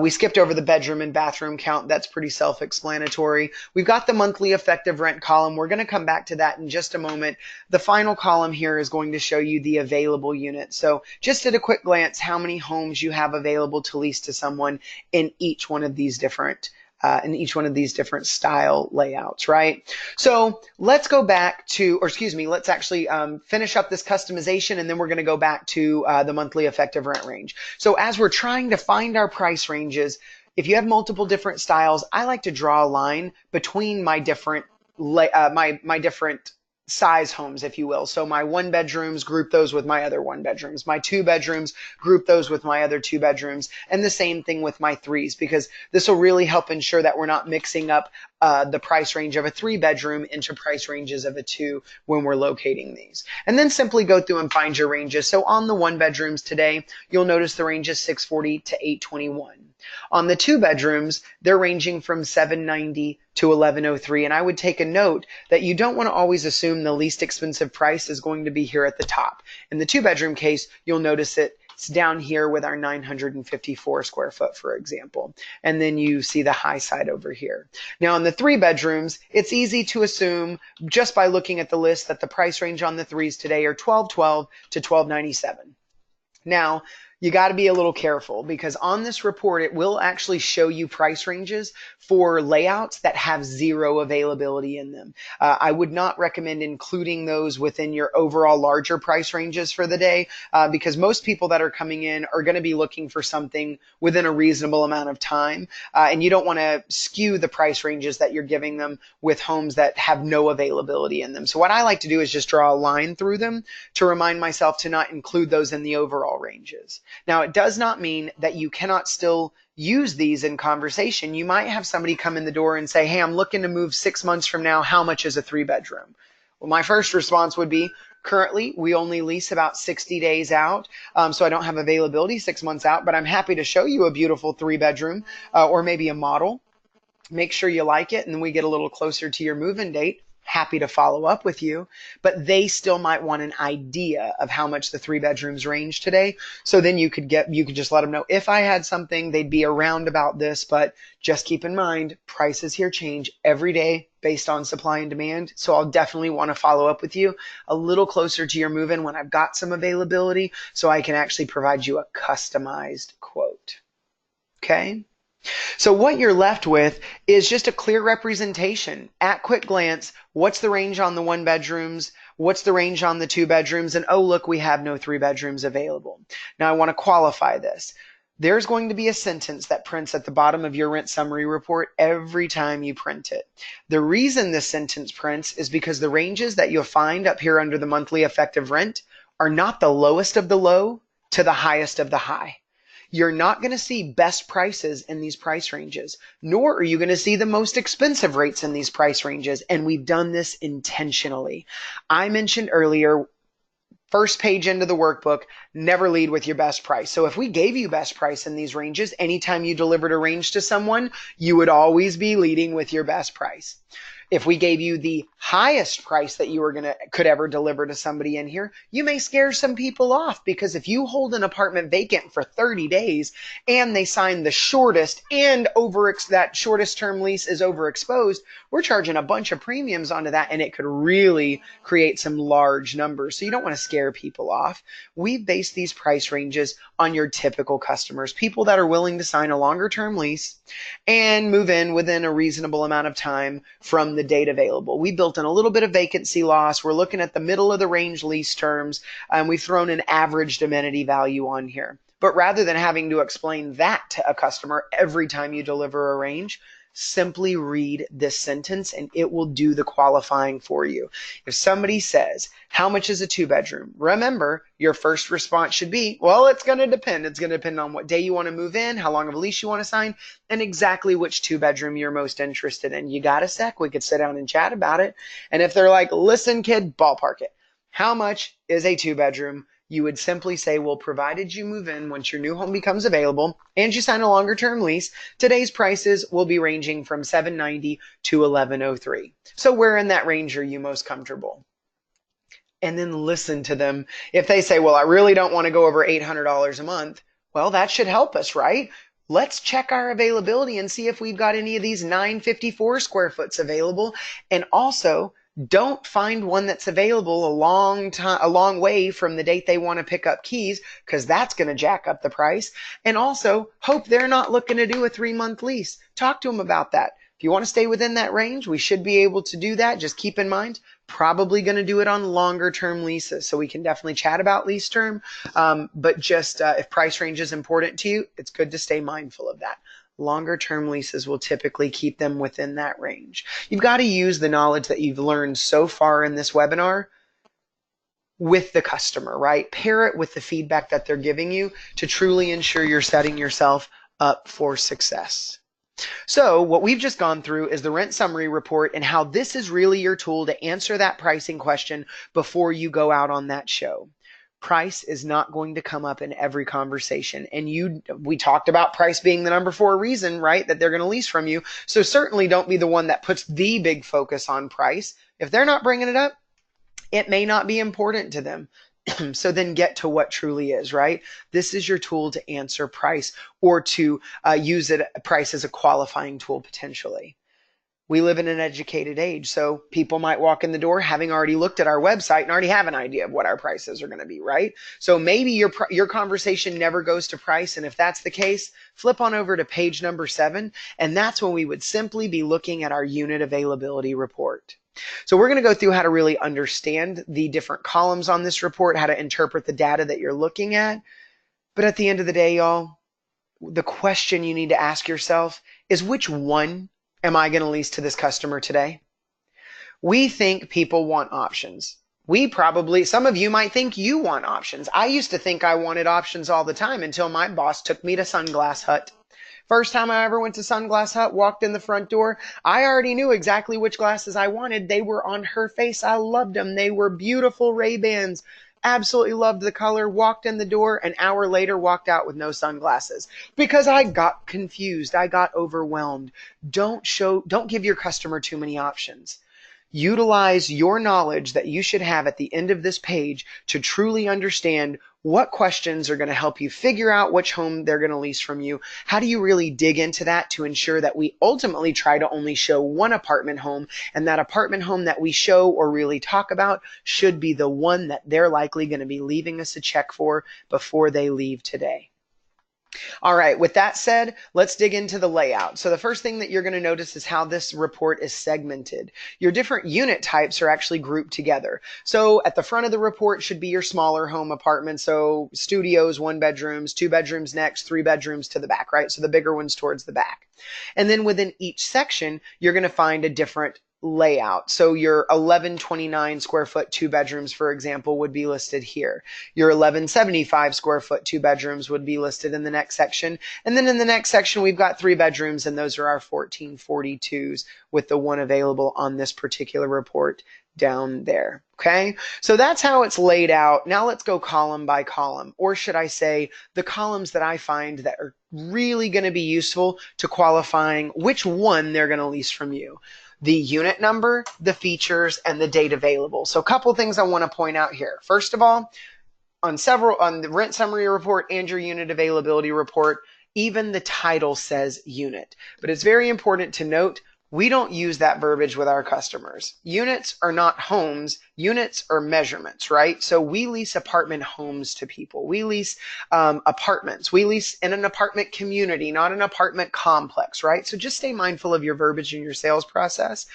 We skipped over the bedroom and bathroom count. That's pretty self-explanatory. We've got the monthly effective rent column. We're going to come back to that in just a moment. The final column here is going to show you the available units. So just at a quick glance, how many homes you have available to lease to someone in each one of these different style layouts, right? So let's go back to, or excuse me, let's actually finish up this customization, and then we're going to go back to the monthly effective rent range. So as we're trying to find our price ranges, if you have multiple different styles, I like to draw a line between my different my different size homes, if you will. So my one bedrooms, group those with my other one bedrooms. My two bedrooms, group those with my other two bedrooms. And the same thing with my threes, because this will really help ensure that we're not mixing up the price range of a three bedroom into price ranges of a two when we're locating these. And then simply go through and find your ranges. So on the one bedrooms today, you'll notice the range is 640 to 821. On the two bedrooms, they're ranging from 790 to 1103. And I would take a note that you don't want to always assume the least expensive price is going to be here at the top. In the two bedroom case, you'll notice it's down here with our 954 square foot, for example. And then you see the high side over here. Now in the three bedrooms, it's easy to assume just by looking at the list that the price range on the threes today are 1212 to 1297. Now, you got to be a little careful, because on this report, it will actually show you price ranges for layouts that have zero availability in them. I would not recommend including those within your overall larger price ranges for the day, because most people that are coming in are going to be looking for something within a reasonable amount of time. And you don't want to skew the price ranges that you're giving them with homes that have no availability in them. So what I like to do is just draw a line through them to remind myself to not include those in the overall ranges. Now, it does not mean that you cannot still use these in conversation. You might have somebody come in the door and say, hey, I'm looking to move 6 months from now. How much is a three bedroom? Well, my first response would be, currently, we only lease about 60 days out, so I don't have availability 6 months out, but I'm happy to show you a beautiful three bedroom or maybe a model. Make sure you like it, and then we get a little closer to your move-in date. Happy to follow up with you, but they still might want an idea of how much the three bedrooms range today. So then you could just let them know, if I had something, they'd be around about this, but just keep in mind, prices here change every day based on supply and demand. So I'll definitely want to follow up with you a little closer to your move-in when I've got some availability, so I can actually provide you a customized quote. Okay? So what you're left with is just a clear representation. At quick glance, what's the range on the one bedrooms? What's the range on the two bedrooms? And oh, look, we have no three bedrooms available. Now I want to qualify this. There's going to be a sentence that prints at the bottom of your rent summary report every time you print it. The reason this sentence prints is because the ranges that you'll find up here under the monthly effective rent are not the lowest of the low to the highest of the high. You're not going to see best prices in these price ranges, nor are you going to see the most expensive rates in these price ranges. And we've done this intentionally. I mentioned earlier, first page into the workbook, never lead with your best price. So if we gave you best price in these ranges, anytime you delivered a range to someone, you would always be leading with your best price. If we gave you the highest price that you could ever deliver to somebody in here, you may scare some people off, because if you hold an apartment vacant for 30 days and they sign the shortest and that shortest term lease is overexposed, we're charging a bunch of premiums onto that, and it could really create some large numbers. So you don't want to scare people off. We've based these price ranges on your typical customers, people that are willing to sign a longer term lease and move in within a reasonable amount of time from the date available. We built in a little bit of vacancy loss. We're looking at the middle of the range lease terms, and we've thrown an averaged amenity value on here. But rather than having to explain that to a customer every time you deliver a range, simply read this sentence and it will do the qualifying for you. If somebody says, how much is a two bedroom? Remember, your first response should be, well, it's going to depend. It's going to depend on what day you want to move in, how long of a lease you want to sign, and exactly which two bedroom you're most interested in. You got a sec? We could sit down and chat about it. And if they're like, listen, kid, ballpark it. How much is a two bedroom? You would simply say, well, provided you move in once your new home becomes available and you sign a longer term lease, today's prices will be ranging from $790 to $1,103. So where in that range are you most comfortable? and then listen to them. If they say, well, I really don't want to go over $800 a month, well, that should help us, right? Let's check our availability and see if we've got any of these 954 square foots available. And also, don't find one that's available a long way from the date they want to pick up keys, because that's going to jack up the price. And also, hope they're not looking to do a 3-month lease. Talk to them about that. If you want to stay within that range, we should be able to do that. Just keep in mind, probably going to do it on longer term leases. So we can definitely chat about lease term. But just if price range is important to you, it's good to stay mindful of that. Longer term leases will typically keep them within that range. You've got to use the knowledge that you've learned so far in this webinar with the customer, right? Pair it with the feedback that they're giving you to truly ensure you're setting yourself up for success. So what we've just gone through is the rent summary report and how this is really your tool to answer that pricing question before you go out on that show. Price is not going to come up in every conversation. And we talked about price being the number 4 reason, right, that they're going to lease from you. So certainly don't be the one that puts the big focus on price. If they're not bringing it up, it may not be important to them. So then get to what truly is, right? This is your tool to answer price, or to use price as a qualifying tool potentially. We live in an educated age, so people might walk in the door having already looked at our website and already have an idea of what our prices are going to be, right? So maybe your conversation never goes to price, and if that's the case, flip on over to page number 7, and that's when we would simply be looking at our unit availability report. So we're going to go through how to really understand the different columns on this report, how to interpret the data that you're looking at. But at the end of the day, y'all, the question you need to ask yourself is, which one am I going to lease to this customer today? We think people want options. Some of you might think you want options. I used to think I wanted options all the time until my boss took me to Sunglass Hut. First time I ever went to Sunglass Hut, walked in the front door, I already knew exactly which glasses I wanted. They were on her face. I loved them. They were beautiful Ray-Bans. Absolutely loved the color. Walked in the door, an hour later, walked out with no sunglasses because I got confused. I got overwhelmed. Don't give your customer too many options. Utilize your knowledge that you should have at the end of this page to truly understand what questions are going to help you figure out which home they're going to lease from you. How do you really dig into that to ensure that we ultimately try to only show one apartment home, and that apartment home that we show or really talk about should be the one that they're likely going to be leaving us a check for before they leave today. All right, with that said, let's dig into the layout. So the first thing that you're going to notice is how this report is segmented. Your different unit types are actually grouped together. So at the front of the report should be your smaller home apartments. So studios, 1 bedrooms, 2 bedrooms next, 3 bedrooms to the back, right? So the bigger ones towards the back. And then within each section, you're going to find a different layout. So your 1129 square foot 2 bedrooms, for example, would be listed here. Your 1175 square foot 2 bedrooms would be listed in the next section. And then in the next section, we've got 3 bedrooms, and those are our 1442s with the one available on this particular report down there. Okay, so that's how it's laid out. Now let's go column by column, or should I say the columns that I find that are really going to be useful to qualifying which one they're going to lease from you. The unit number, the features, and the date available. So a couple things I want to point out here. First of all, on the rent summary report and your unit availability report, even the title says unit. But it's very important to note, we don't use that verbiage with our customers. Units are not homes. Units are measurements, right? So we lease apartment homes to people. We lease apartments. We lease in an apartment community, not an apartment complex, right? So just stay mindful of your verbiage in your sales process,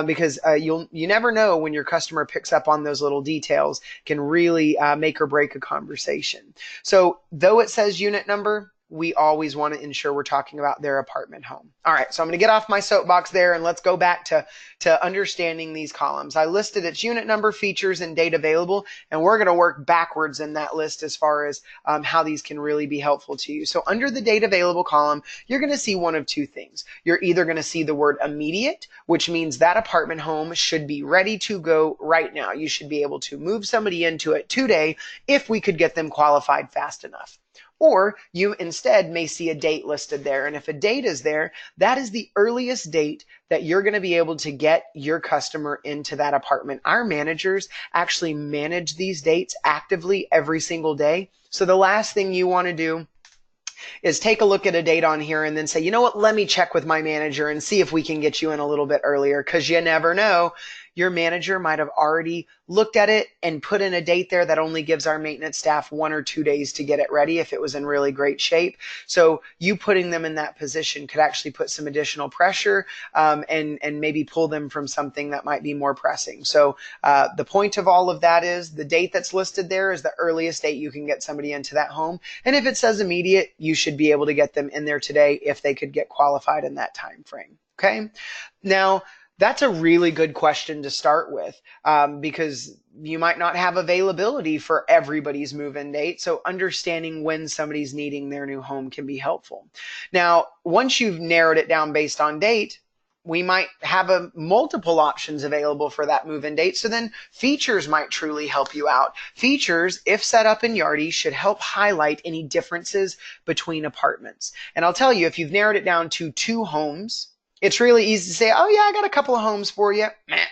because you never know when your customer picks up on those little details, can really make or break a conversation. So though it says unit number, we always want to ensure we're talking about their apartment home. All right, so I'm going to get off my soapbox there, and let's go back to understanding these columns. I listed its unit number, features, and date available, and we're going to work backwards in that list as far as how these can really be helpful to you. So under the date available column, you're going to see one of two things. You're either going to see the word immediate, which means that apartment home should be ready to go right now. You should be able to move somebody into it today if we could get them qualified fast enough. Or you instead may see a date listed there. And if a date is there, that is the earliest date that you're going to be able to get your customer into that apartment. Our managers actually manage these dates actively every single day. So the last thing you want to do is take a look at a date on here and then say, you know what, let me check with my manager and see if we can get you in a little bit earlier, because you never know. Your manager might have already looked at it and put in a date there that only gives our maintenance staff 1 or 2 days to get it ready if it was in really great shape. So you putting them in that position could actually put some additional pressure and maybe pull them from something that might be more pressing. So the point of all of that is the date that's listed there is the earliest date you can get somebody into that home. And if it says immediate, you should be able to get them in there today if they could get qualified in that time frame. Okay. Now, that's a really good question to start with because you might not have availability for everybody's move-in date. So understanding when somebody's needing their new home can be helpful. Now, once you've narrowed it down based on date, we might have multiple options available for that move-in date. So then features might truly help you out. Features, if set up in Yardi, should help highlight any differences between apartments. And I'll tell you, if you've narrowed it down to 2 homes, it's really easy to say, oh yeah, I got a couple of homes for you. Meh.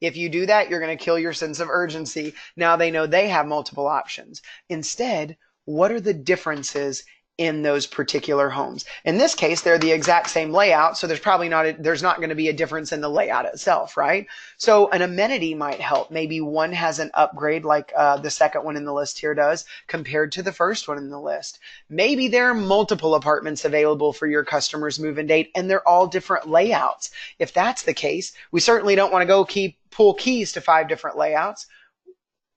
If you do that, you're going to kill your sense of urgency. Now they know they have multiple options. Instead, what are the differences in those particular homes? In this case, they're the exact same layout, so there's not going to be a difference in the layout itself, right? So an amenity might help. Maybe one has an upgrade like the second one in the list here does compared to the first one in the list. Maybe there are multiple apartments available for your customer's move-in date and they're all different layouts. If that's the case, we certainly don't want to go pull keys to 5 different layouts.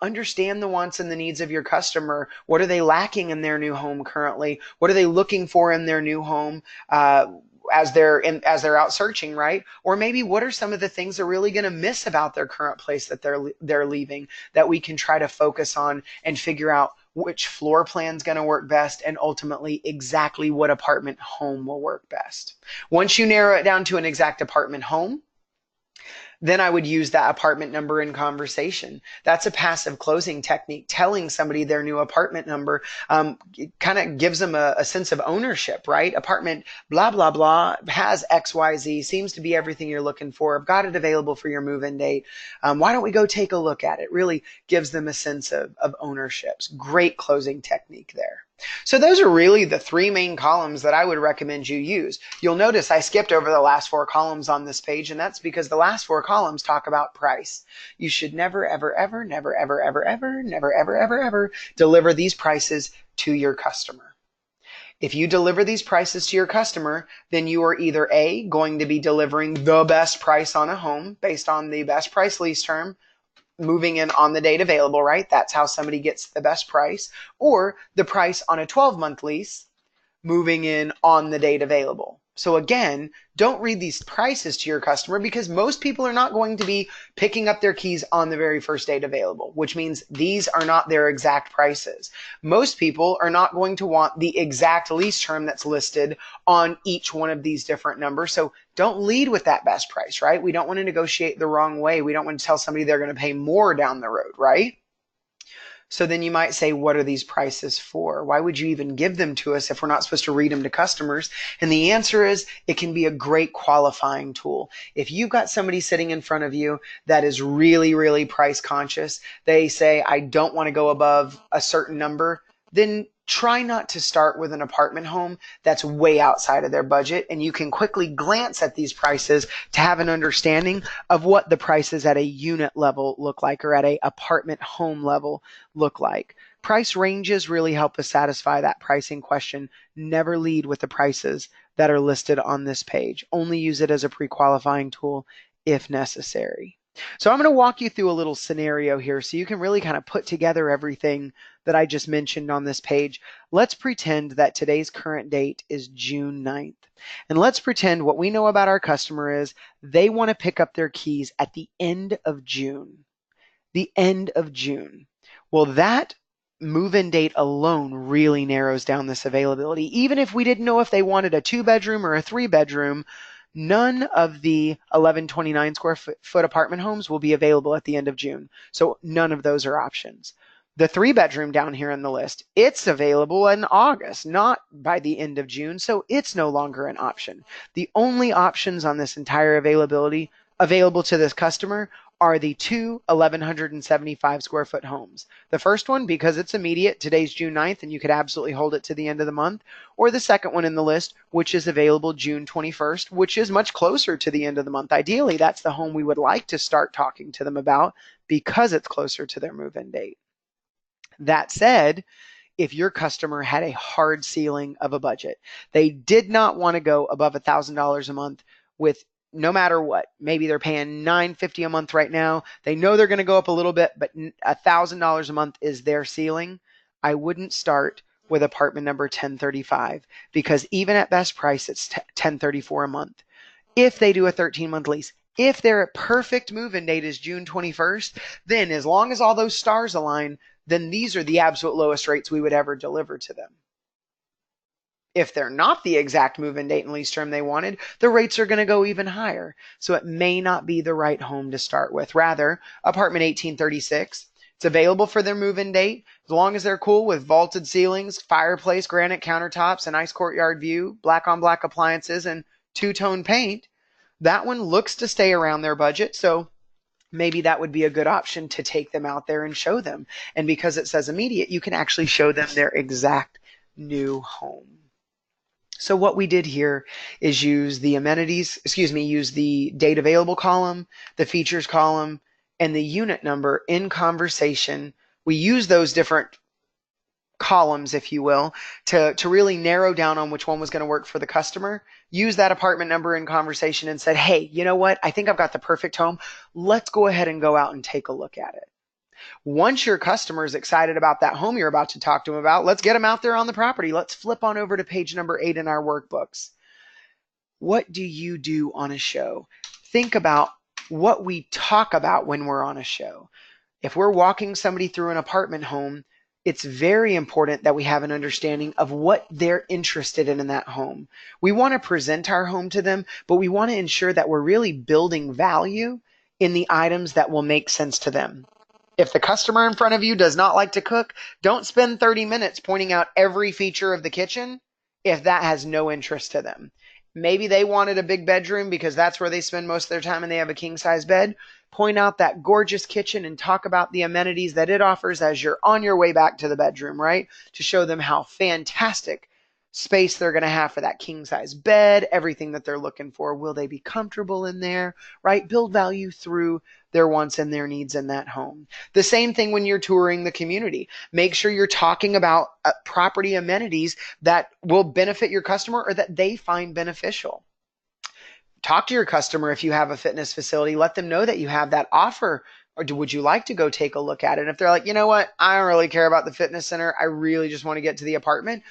Understand the wants and the needs of your customer. What are they lacking in their new home currently? What are they looking for in their new home as they're out searching, right? Or maybe what are some of the things they're really going to miss about their current place that they're leaving that we can try to focus on and figure out which floor plan is going to work best and ultimately exactly what apartment home will work best. Once you narrow it down to an exact apartment home, then I would use that apartment number in conversation. That's a passive closing technique. Telling somebody their new apartment number kind of gives them a sense of ownership, right? Apartment blah, blah, blah has XYZ, seems to be everything you're looking for. I've got it available for your move-in date. Why don't we go take a look at it? Really gives them a sense of ownership. Great closing technique there. So those are really the 3 main columns that I would recommend you use. You'll notice I skipped over the last 4 columns on this page, and that's because the last 4 columns talk about price. You should never, ever, ever, never, ever, ever, ever, never, ever, ever, ever deliver these prices to your customer. If you deliver these prices to your customer, then you are either A, going to be delivering the best price on a home based on the best price lease term, moving in on the date available, right? That's how somebody gets the best price. Or the price on a 12-month lease, moving in on the date available. So again, don't read these prices to your customer because most people are not going to be picking up their keys on the very first date available, which means these are not their exact prices. Most people are not going to want the exact lease term that's listed on each one of these different numbers. So don't lead with that best price, right? We don't want to negotiate the wrong way. We don't want to tell somebody they're going to pay more down the road, right? So then you might say, what are these prices for? Why would you even give them to us if we're not supposed to read them to customers? And the answer is it can be a great qualifying tool. If you've got somebody sitting in front of you that is really, really price conscious, they say, I don't want to go above a certain number, then try not to start with an apartment home that's way outside of their budget, and you can quickly glance at these prices to have an understanding of what the prices at a unit level look like or at a apartment home level look like. Price ranges really help us satisfy that pricing question. Never lead with the prices that are listed on this page. Only use it as a pre-qualifying tool if necessary. So I'm going to walk you through a little scenario here so you can really kind of put together everything that I just mentioned on this page. Let's pretend that today's current date is June 9th. And let's pretend what we know about our customer is they want to pick up their keys at the end of June. The end of June. Well, that move-in date alone really narrows down this availability. Even if we didn't know if they wanted a 2-bedroom or a 3-bedroom, none of the 1129 square foot apartment homes will be available at the end of June. So none of those are options. The 3-bedroom down here in the list, it's available in August, not by the end of June, so it's no longer an option. The only options on this entire availability available to this customer are the two 1,175 square foot homes. The first one, because it's immediate, today's June 9th, and you could absolutely hold it to the end of the month, or the second one in the list, which is available June 21st, which is much closer to the end of the month. Ideally, that's the home we would like to start talking to them about because it's closer to their move-in date. That said, if your customer had a hard ceiling of a budget, they did not want to go above $1,000 a month with no matter what. Maybe they're paying $950 a month right now. They know they're going to go up a little bit, but $1,000 a month is their ceiling. I wouldn't start with apartment number 1035 because even at best price, it's 1034 a month. If they do a 13-month lease, if their perfect move-in date is June 21st, then as long as all those stars align, then these are the absolute lowest rates we would ever deliver to them. If they're not the exact move-in date and lease term they wanted, the rates are going to go even higher. So it may not be the right home to start with. Rather, apartment 1836, it's available for their move-in date as long as they're cool with vaulted ceilings, fireplace, granite countertops, a nice courtyard view, black on black appliances, and two-tone paint. That one looks to stay around their budget, so maybe that would be a good option to take them out there and show them. And because it says immediate, you can actually show them their exact new home. So what we did here is use the use the date available column, the features column, and the unit number in conversation. We use those different columns, if you will, to really narrow down on which one was going to work for the customer. Use that apartment number in conversation and said, hey, you know what? I think I've got the perfect home. Let's go ahead and go out and take a look at it. Once your customer is excited about that home you're about to talk to them about, let's get them out there on the property. Let's flip on over to page number 8 in our workbooks. What do you do on a show? Think about what we talk about when we're on a show. If we're walking somebody through an apartment home, it's very important that we have an understanding of what they're interested in that home. We want to present our home to them, but we want to ensure that we're really building value in the items that will make sense to them. If the customer in front of you does not like to cook, don't spend 30 minutes pointing out every feature of the kitchen if that has no interest to them. Maybe they wanted a big bedroom because that's where they spend most of their time and they have a king-size bed. Point out that gorgeous kitchen and talk about the amenities that it offers as you're on your way back to the bedroom, right? To show them how fantastic space they're going to have for that king-size bed, everything that they're looking for. Will they be comfortable in there, right? Build value through their wants and their needs in that home. The same thing when you're touring the community. Make sure you're talking about property amenities that will benefit your customer or that they find beneficial. Talk to your customer if you have a fitness facility. Let them know that you have that offer. Or would you like to go take a look at it? And if they're like, you know what, I don't really care about the fitness center. I really just want to get to the apartment.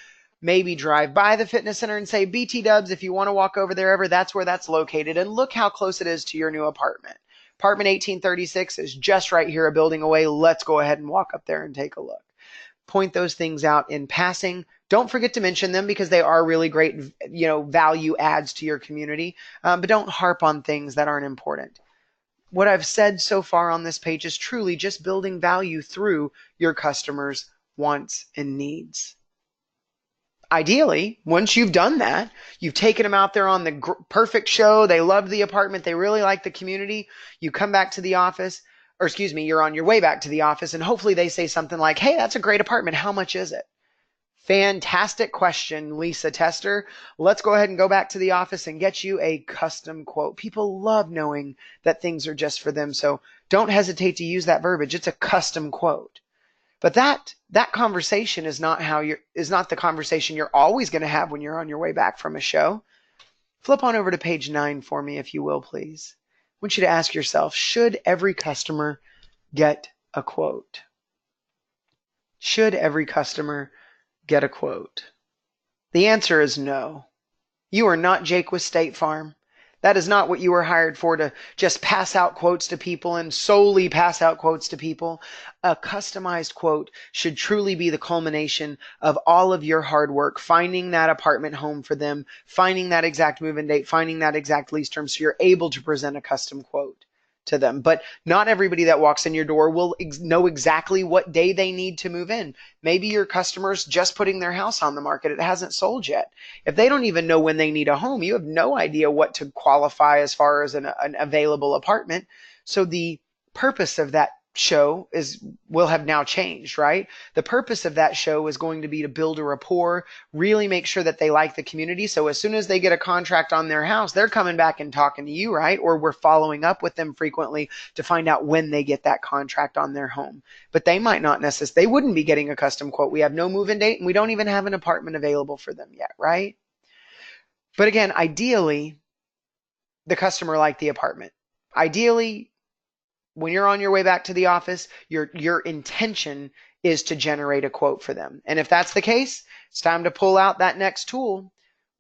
Maybe drive by the fitness center and say, BT Dubs, if you want to walk over there ever, that's where that's located. And look how close it is to your new apartment. Apartment 1836 is just right here, a building away. Let's go ahead and walk up there and take a look. Point those things out in passing. Don't forget to mention them because they are really great, value adds to your community. But don't harp on things that aren't important. What I've said so far on this page is truly just building value through your customers' wants and needs. Ideally, once you've done that, you've taken them out there on the perfect show, they loved the apartment, they really like the community, you come back to the office, you're on your way back to the office, and hopefully they say something like, hey, that's a great apartment, how much is it? Fantastic question, Lisa Tester. Let's go ahead and go back to the office and get you a custom quote. People love knowing that things are just for them, so don't hesitate to use that verbiage. It's a custom quote. But that conversation is not the conversation you're always going to have when you're on your way back from a show. Flip on over to page 9 for me, if you will, please. I want you to ask yourself, should every customer get a quote? Should every customer get a quote? The answer is no. You are not Jake with State Farm. That is not what you were hired for, to just pass out quotes to people and solely pass out quotes to people. A customized quote should truly be the culmination of all of your hard work, finding that apartment home for them, finding that exact move-in date, finding that exact lease term, so you're able to present a custom quote. to them. But not everybody that walks in your door will know exactly what day they need to move in. Maybe your customer's just putting their house on the market. It hasn't sold yet. If they don't even know when they need a home, you have no idea what to qualify as far as an available apartment. So the purpose of that show will have now changed, right? The purpose of that show is going to be to build a rapport, really make sure that they like the community. So as soon as they get a contract on their house, they're coming back and talking to you, right? Or we're following up with them frequently to find out when they get that contract on their home. But they might not necessarily, they wouldn't be getting a custom quote. We have no move-in date and we don't even have an apartment available for them yet, right? But again, ideally, the customer liked the apartment. Ideally, when you're on your way back to the office, your intention is to generate a quote for them. And if that's the case, it's time to pull out that next tool.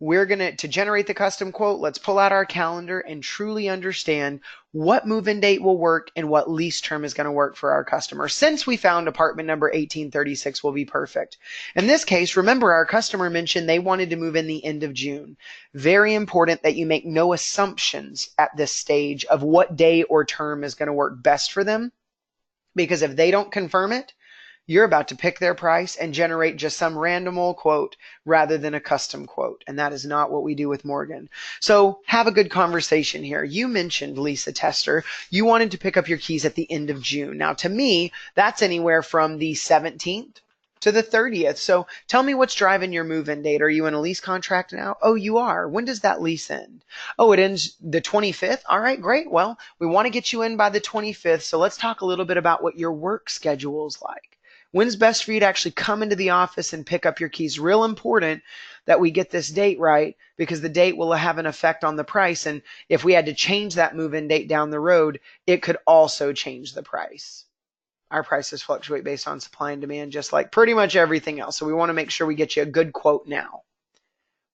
We're going to generate the custom quote, let's pull out our calendar and truly understand what move-in date will work and what lease term is going to work for our customer. Since we found apartment number 1836 will be perfect. In this case, remember our customer mentioned they wanted to move in the end of June. Very important that you make no assumptions at this stage of what day or term is going to work best for them, because if they don't confirm it, you're about to pick their price and generate just some random old quote rather than a custom quote. And that is not what we do with Morgan. So have a good conversation here. You mentioned, Lisa Tester, you wanted to pick up your keys at the end of June. Now, to me, that's anywhere from the 17th to the 30th. So tell me what's driving your move-in date. Are you in a lease contract now? Oh, you are. When does that lease end? Oh, it ends the 25th. All right, great. Well, we want to get you in by the 25th. So let's talk a little bit about what your work schedule is like. When's best for you to actually come into the office and pick up your keys? Real important that we get this date right, because the date will have an effect on the price. And if we had to change that move-in date down the road, it could also change the price. Our prices fluctuate based on supply and demand, just like pretty much everything else. So we want to make sure we get you a good quote now.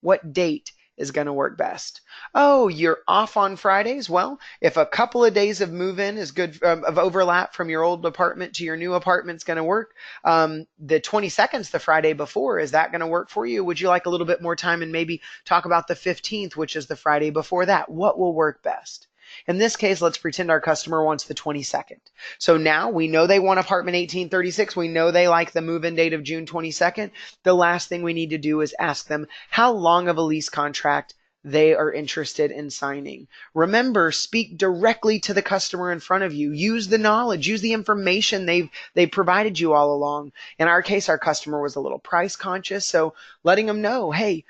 What date is going to work best? Oh, you're off on Fridays? Well, if a couple of days of move-in is good, of overlap from your old apartment to your new apartment is going to work. The 22nd is the Friday before. Is that going to work for you? Would you like a little bit more time and maybe talk about the 15th, which is the Friday before that? What will work best? In this case, let's pretend our customer wants the 22nd. So now we know they want apartment 1836. We know they like the move-in date of June 22nd. The last thing we need to do is ask them how long of a lease contract they are interested in signing. Remember, speak directly to the customer in front of you. Use the knowledge, use the information they've provided you all along. In our case, our customer was a little price conscious, so letting them know, hey,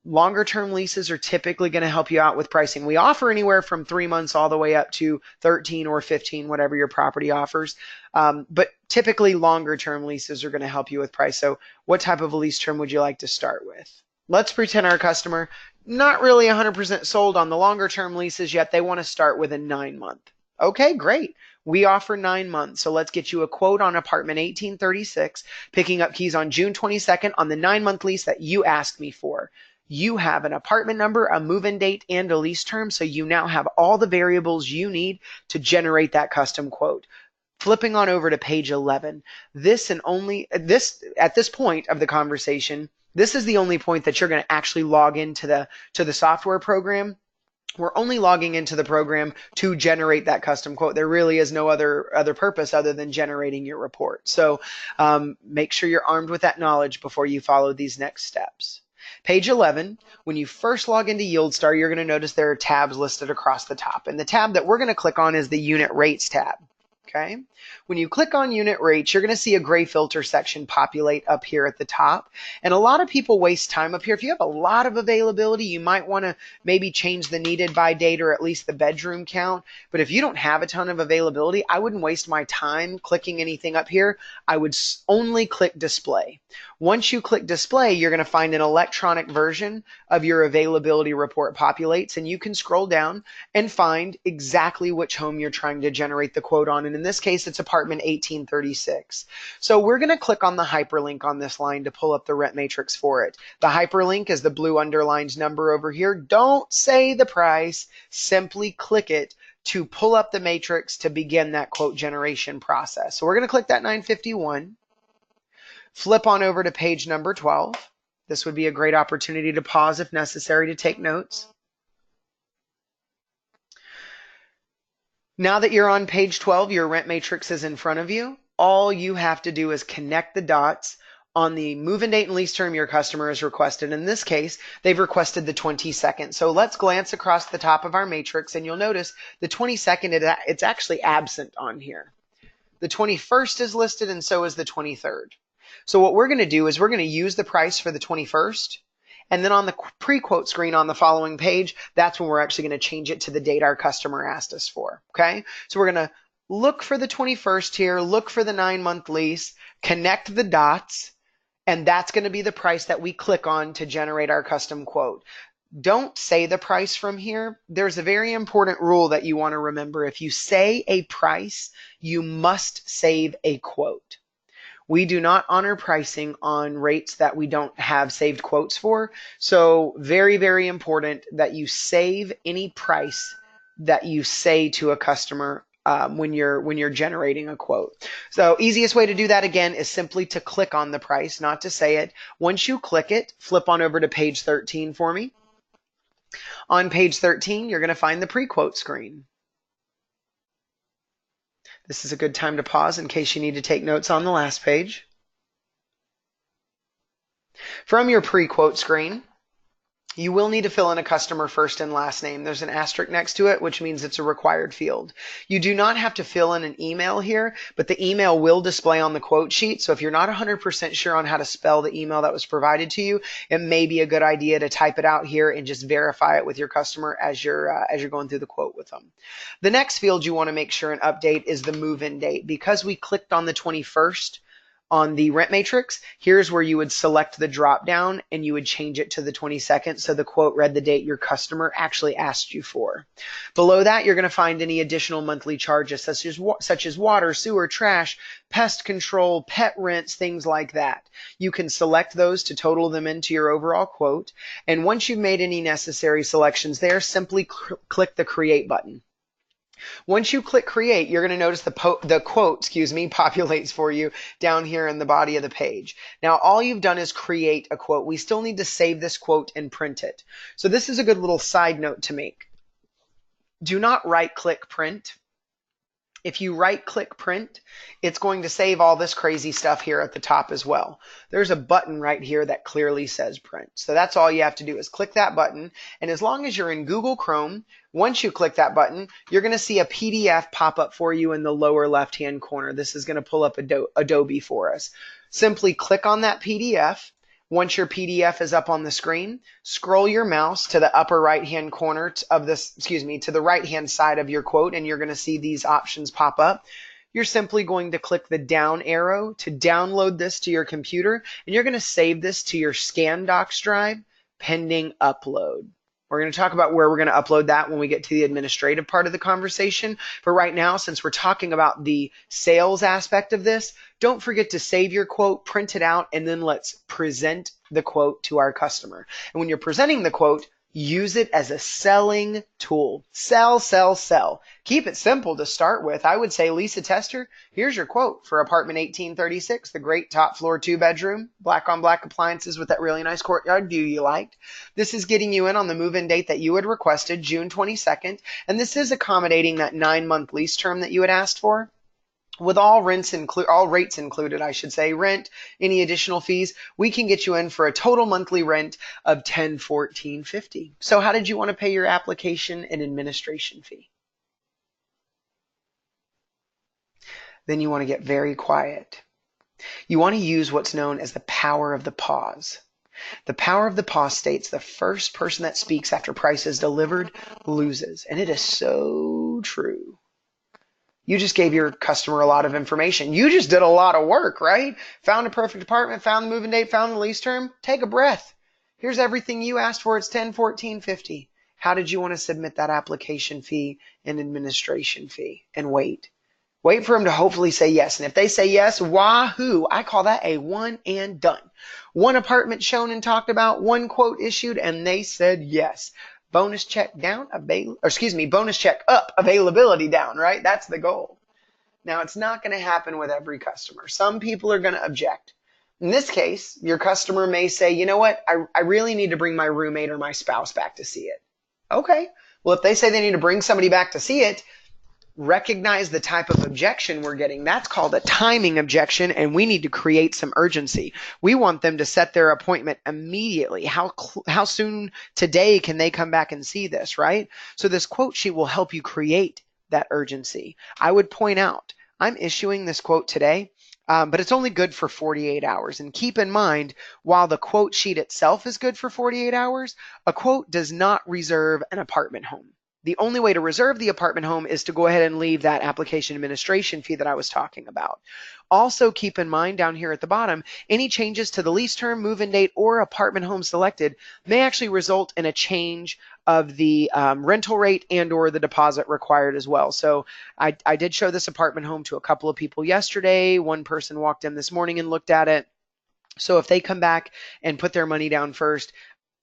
longer term leases are typically going to help you out with pricing. We offer anywhere from 3 months all the way up to 13 or 15, whatever your property offers. But typically longer term leases are going to help you with price. So what type of a lease term would you like to start with? Let's pretend our customer not really 100% sold on the longer term leases yet. They want to start with a 9-month. Okay, great. We offer 9 months. So let's get you a quote on apartment 1836, picking up keys on June 22nd on the 9-month lease that you asked me for. You have an apartment number, a move-in date, and a lease term, so you now have all the variables you need to generate that custom quote. Flipping on over to page 11, at this point of the conversation, this is the only point that you're going to actually log into the software program. We're only logging into the program to generate that custom quote. There really is no other purpose other than generating your report. So make sure you're armed with that knowledge before you follow these next steps. Page 11, when you first log into YieldStar, you're going to notice there are tabs listed across the top. And the tab that we're going to click on is the Unit Rates tab. Okay. When you click on unit rates, you're going to see a gray filter section populate up here at the top. And a lot of people waste time up here. If you have a lot of availability, you might want to maybe change the needed by date or at least the bedroom count. But if you don't have a ton of availability, I wouldn't waste my time clicking anything up here. I would only click display. Once you click display, you're going to find an electronic version of your availability report populates, and you can scroll down and find exactly which home you're trying to generate the quote on. And in this case, it's apartment 1836. So we're going to click on the hyperlink on this line to pull up the rent matrix for it. The hyperlink is the blue underlined number over here. Don't say the price, simply click it to pull up the matrix to begin that quote generation process. So we're going to click that 951. Flip on over to page number 12. This would be a great opportunity to pause if necessary to take notes. Now that you're on page 12, your rent matrix is in front of you. All you have to do is connect the dots on the move-in date and lease term your customer has requested. In this case, they've requested the 22nd. So let's glance across the top of our matrix, and you'll notice the 22nd, it's actually absent on here. The 21st is listed, and so is the 23rd. So what we're going to do is we're going to use the price for the 21st, and then on the pre-quote screen on the following page, that's when we're actually going to change it to the date our customer asked us for. Okay, so we're going to look for the 21st here, look for the 9-month lease, connect the dots, and that's going to be the price that we click on to generate our custom quote. Don't say the price from here. There's a very important rule that you want to remember. If you say a price, you must save a quote. We do not honor pricing on rates that we don't have saved quotes for. So very, very important that you save any price that you say to a customer when you're generating a quote. So easiest way to do that again is simply to click on the price, not to say it. Once you click it, flip on over to page 13 for me. On page 13, you're going to find the pre-quote screen. This is a good time to pause in case you need to take notes on the last page. From your pre-quote screen, you will need to fill in a customer first and last name. There's an asterisk next to it, which means it's a required field. You do not have to fill in an email here, but the email will display on the quote sheet. So if you're not 100% sure on how to spell the email that was provided to you, it may be a good idea to type it out here and just verify it with your customer as you're going through the quote with them. The next field you want to make sure and update is the move-in date. Because we clicked on the 21st, on the rent matrix, here's where you would select the drop down and you would change it to the 22nd so the quote read the date your customer actually asked you for. Below that, you're going to find any additional monthly charges such as water, sewer, trash, pest control, pet rents, things like that. You can select those to total them into your overall quote. And once you've made any necessary selections there, simply click the create button. Once you click create, you're going to notice the quote, populates for you down here in the body of the page. Now, all you've done is create a quote. We still need to save this quote and print it. So this is a good little side note to make. Do not right-click print. If you right-click print, it's going to save all this crazy stuff here at the top as well. There's a button right here that clearly says print. So that's all you have to do is click that button. And as long as you're in Google Chrome, once you click that button, you're going to see a PDF pop up for you in the lower left-hand corner. This is going to pull up Adobe for us. Simply click on that PDF. Once your PDF is up on the screen, scroll your mouse to the upper right-hand corner of this, to the right-hand side of your quote, and you're going to see these options pop up. You're simply going to click the down arrow to download this to your computer, and you're going to save this to your ScanDocs drive pending upload. We're going to talk about where we're going to upload that when we get to the administrative part of the conversation. But right now, since we're talking about the sales aspect of this, don't forget to save your quote, print it out, and then let's present the quote to our customer. And when you're presenting the quote, use it as a selling tool. Sell, sell, sell. Keep it simple to start with. I would say, Lisa Tester, here's your quote for apartment 1836, the great top floor 2-bedroom, black on black appliances with that really nice courtyard view you liked. This is getting you in on the move-in date that you had requested, June 22nd, and this is accommodating that 9-month lease term that you had asked for. With all rates included, rent, any additional fees, we can get you in for a total monthly rent of $1014.50. So how did you want to pay your application and administration fee? Then you want to get very quiet. You want to use what's known as the power of the pause. The power of the pause states the first person that speaks after price is delivered loses, and it is so true. You just gave your customer a lot of information. You just did a lot of work, right? Found a perfect apartment, found the move-in date, found the lease term. Take a breath. Here's everything you asked for. It's $1014.50. How did you want to submit that application fee and administration fee? And wait. Wait for them to hopefully say yes. And if they say yes, wahoo! I call that a one and done. One apartment shown and talked about, one quote issued, and they said yes. Bonus check down, bonus check up, availability down, right? That's the goal. Now, it's not going to happen with every customer. Some people are going to object. In this case, your customer may say, you know what, I really need to bring my roommate or my spouse back to see it. Okay. Well, if they say they need to bring somebody back to see it, recognize the type of objection we're getting. That's called a timing objection, and we need to create some urgency. We want them to set their appointment immediately. How soon today can they come back and see this, right? So this quote sheet will help you create that urgency. I would point out, I'm issuing this quote today, but it's only good for 48 hours. And keep in mind, while the quote sheet itself is good for 48 hours, a quote does not reserve an apartment home. The only way to reserve the apartment home is to go ahead and leave that application administration fee that I was talking about. Also keep in mind down here at the bottom, any changes to the lease term, move-in date, or apartment home selected may actually result in a change of the rental rate and or the deposit required as well. So I did show this apartment home to a couple of people yesterday. One person walked in this morning and looked at it. So if they come back and put their money down first,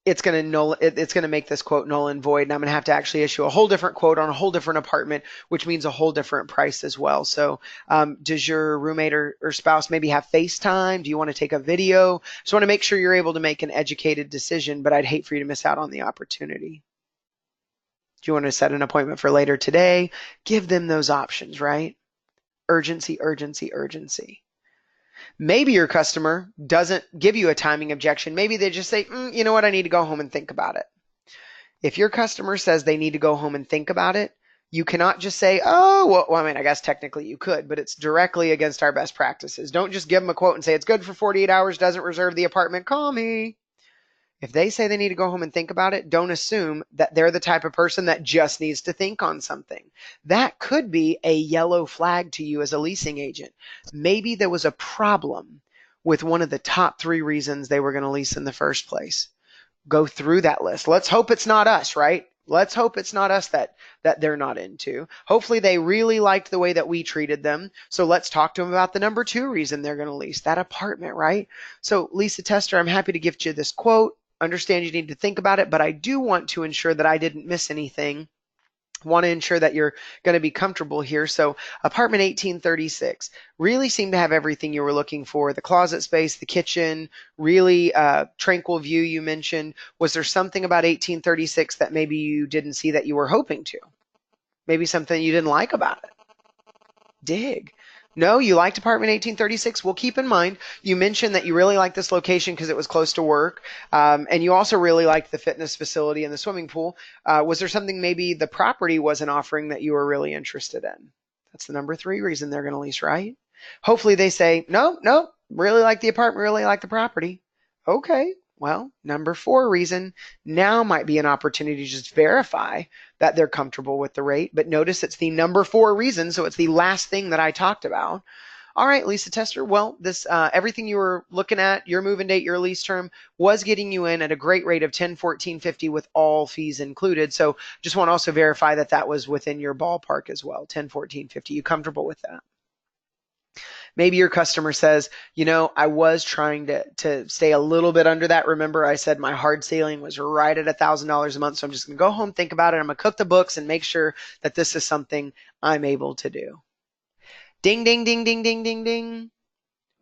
it's going to make this quote null and void, and I'm going to have to actually issue a whole different quote on a whole different apartment, which means a whole different price as well. So does your roommate or spouse maybe have FaceTime? Do you want to take a video? Just want to make sure you're able to make an educated decision, but I'd hate for you to miss out on the opportunity. Do you want to set an appointment for later today? Give them those options, right? Urgency, urgency, urgency. Maybe your customer doesn't give you a timing objection. Maybe they just say, you know what, I need to go home and think about it. If your customer says they need to go home and think about it, you cannot just say, oh, well, I mean, I guess technically you could, but it's directly against our best practices. Don't just give them a quote and say it's good for 48 hours, doesn't reserve the apartment, call me. If they say they need to go home and think about it, don't assume that they're the type of person that just needs to think on something. That could be a yellow flag to you as a leasing agent. Maybe there was a problem with one of the top 3 reasons they were going to lease in the first place. Go through that list. Let's hope it's not us, right? Let's hope it's not us that they're not into. Hopefully they really liked the way that we treated them. So let's talk to them about the number 2 reason they're going to lease, that apartment, right? So Lisa Tester, I'm happy to gift you this quote. Understand you need to think about it, but I do want to ensure that I didn't miss anything. Want to ensure that you're going to be comfortable here. So apartment 1836 really seemed to have everything you were looking for. The closet space, the kitchen, really tranquil view you mentioned. Was there something about 1836 that maybe you didn't see that you were hoping to? Maybe something you didn't like about it? Dig. No, you liked apartment 1836. Well, keep in mind, you mentioned that you really liked this location because it was close to work. And you also really liked the fitness facility and the swimming pool. Was there something maybe the property wasn't offering that you were really interested in? That's the number 3 reason they're going to lease, right? Hopefully they say, no, really like the apartment, really like the property. Okay, well, number 4 reason now might be an opportunity to just verify that they're comfortable with the rate. But notice it's the number 4 reason, so it's the last thing that I talked about. All right, Lisa Tester, well, this everything you were looking at, your move-in date, your lease term, was getting you in at a great rate of $1014.50 with all fees included. So just want to also verify that that was within your ballpark as well, $1014.50. You comfortable with that? Maybe your customer says, I was trying to stay a little bit under that. Remember, I said my hard ceiling was right at $1,000 a month. So I'm just going to go home, think about it. I'm going to cook the books and make sure that this is something I'm able to do. Ding, ding, ding, ding, ding, ding, ding.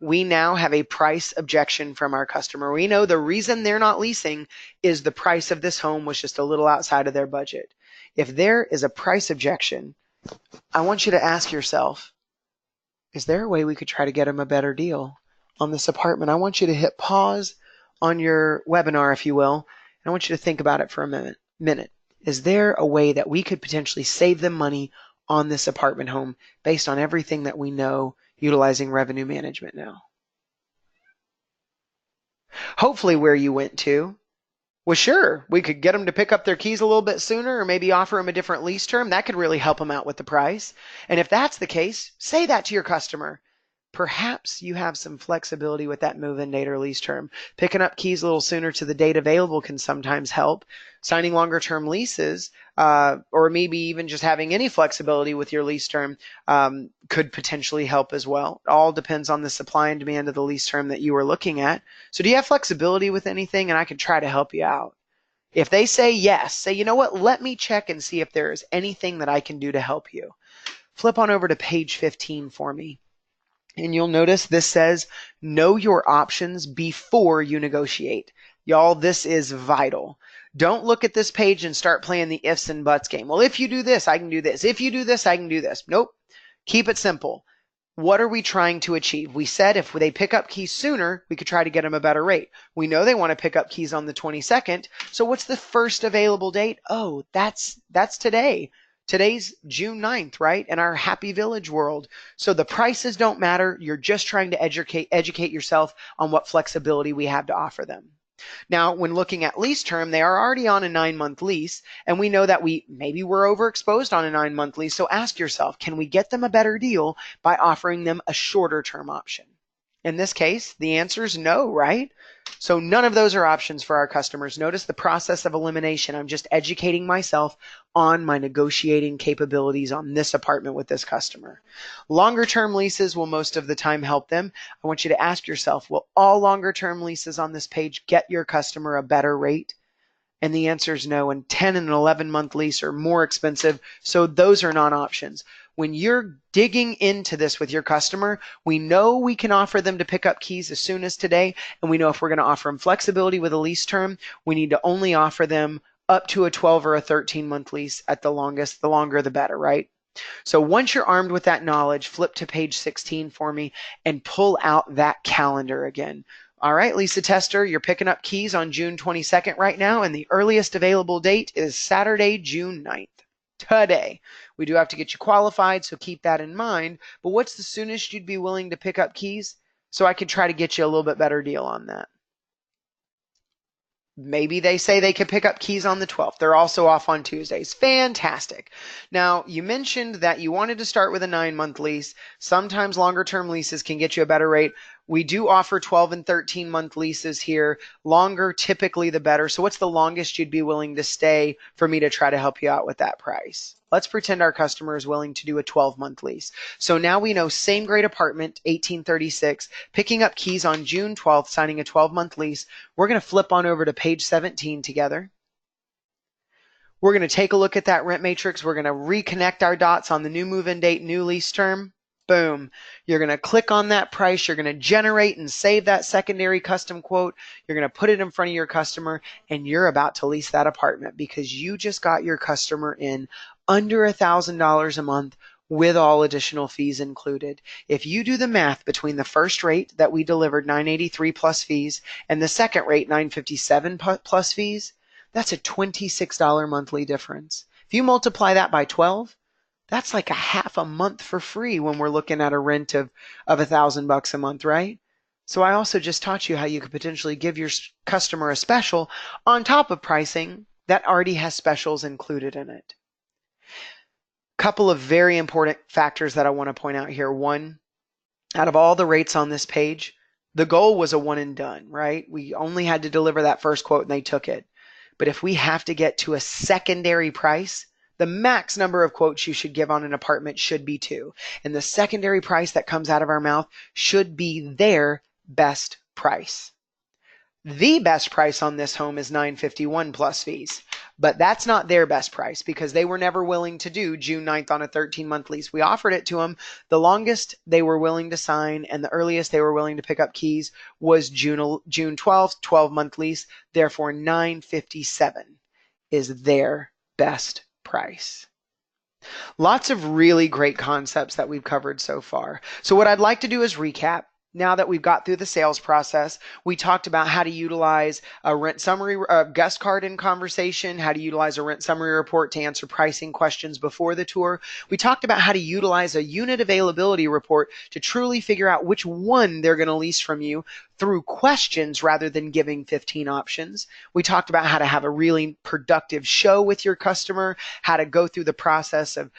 We now have a price objection from our customer. We know the reason they're not leasing is the price of this home was just a little outside of their budget. If there is a price objection, I want you to ask yourself, is there a way we could try to get them a better deal on this apartment? I want you to hit pause on your webinar, if you will, and I want you to think about it for a minute. Is there a way that we could potentially save them money on this apartment home based on everything that we know utilizing revenue management now? Hopefully where you went to was sure we could get them to pick up their keys a little bit sooner or maybe offer them a different lease term. That could really help them out with the price. And if that's the case, say that to your customer. Perhaps you have some flexibility with that move-in date or lease term. Picking up keys a little sooner to the date available can sometimes help. Signing longer-term leases, or maybe even just having any flexibility with your lease term could potentially help as well. It all depends on the supply and demand of the lease term that you are looking at. So do you have flexibility with anything? And I could try to help you out. If they say yes, say, you know what, let me check and see if there is anything that I can do to help you. Flip on over to page 15 for me. And you'll notice this says, know your options before you negotiate. Y'all, this is vital. Don't look at this page and start playing the ifs and buts game. Well, if you do this, I can do this. If you do this, I can do this. Nope. Keep it simple. What are we trying to achieve? We said if they pick up keys sooner, we could try to get them a better rate. We know they want to pick up keys on the 22nd. So what's the first available date? Oh, that's today. Today's June 9th, right? In our happy village world. So the prices don't matter. You're just trying to educate yourself on what flexibility we have to offer them. Now, when looking at lease term, they are already on a 9-month lease, and we know that maybe we're overexposed on a 9-month lease. So ask yourself, can we get them a better deal by offering them a shorter term option? In this case, the answer is no, right? So none of those are options for our customers. Notice the process of elimination. I'm just educating myself on my negotiating capabilities on this apartment with this customer. Longer term leases will most of the time help them. I want you to ask yourself, will all longer term leases on this page get your customer a better rate? And the answer is no. And 10 and 11-month lease are more expensive. So those are not options. When you're digging into this with your customer, we know we can offer them to pick up keys as soon as today. And we know if we're going to offer them flexibility with a lease term, we need to only offer them up to a 12 or a 13-month lease at the longest. The longer, the better, right? So once you're armed with that knowledge, flip to page 16 for me and pull out that calendar again. All right, Lisa Tester, you're picking up keys on June 22nd right now, and the earliest available date is Saturday, June 9th. Today. We do have to get you qualified, so keep that in mind. But what's the soonest you'd be willing to pick up keys? So I could try to get you a little bit better deal on that. Maybe they say they could pick up keys on the 12th. They're also off on Tuesdays. Fantastic. Now, you mentioned that you wanted to start with a 9-month lease. Sometimes longer term leases can get you a better rate. We do offer 12 and 13-month leases here. Longer, typically the better. So what's the longest you'd be willing to stay for me to try to help you out with that price? Let's pretend our customer is willing to do a 12-month lease. So now we know same grade apartment, 1836, picking up keys on June 12th, signing a 12-month lease. We're going to flip on over to page 17 together. We're going to take a look at that rent matrix. We're going to reconnect our dots on the new move-in date, new lease term. Boom. You're going to click on that price. You're going to generate and save that secondary custom quote. You're going to put it in front of your customer, and you're about to lease that apartment because you just got your customer in under $1,000 a month with all additional fees included. If you do the math between the first rate that we delivered, $983 plus fees, and the second rate, $957 plus fees, that's a $26 monthly difference. If you multiply that by 12, that's like a half a month for free when we're looking at a rent of $1,000 a month, right? So I also just taught you how you could potentially give your customer a special on top of pricing that already has specials included in it. Couple of very important factors that I want to point out here. One, out of all the rates on this page, the goal was a one and done, right? We only had to deliver that first quote and they took it. But if we have to get to a secondary price, the max number of quotes you should give on an apartment should be 2. And the secondary price that comes out of our mouth should be their best price. The best price on this home is $951 plus fees, but that's not their best price because they were never willing to do June 9th on a 13-month lease. We offered it to them. The longest they were willing to sign and the earliest they were willing to pick up keys was June 12th, 12-month lease. Therefore, $957 is their best price. Lots of really great concepts that we've covered so far. So what I'd like to do is recap. Now that we've got through the sales process, we talked about how to utilize a rent summary guest card in conversation, how to utilize a rent summary report to answer pricing questions before the tour. We talked about how to utilize a unit availability report to truly figure out which one they're going to lease from you through questions rather than giving 15 options. We talked about how to have a really productive show with your customer, how to go through the process of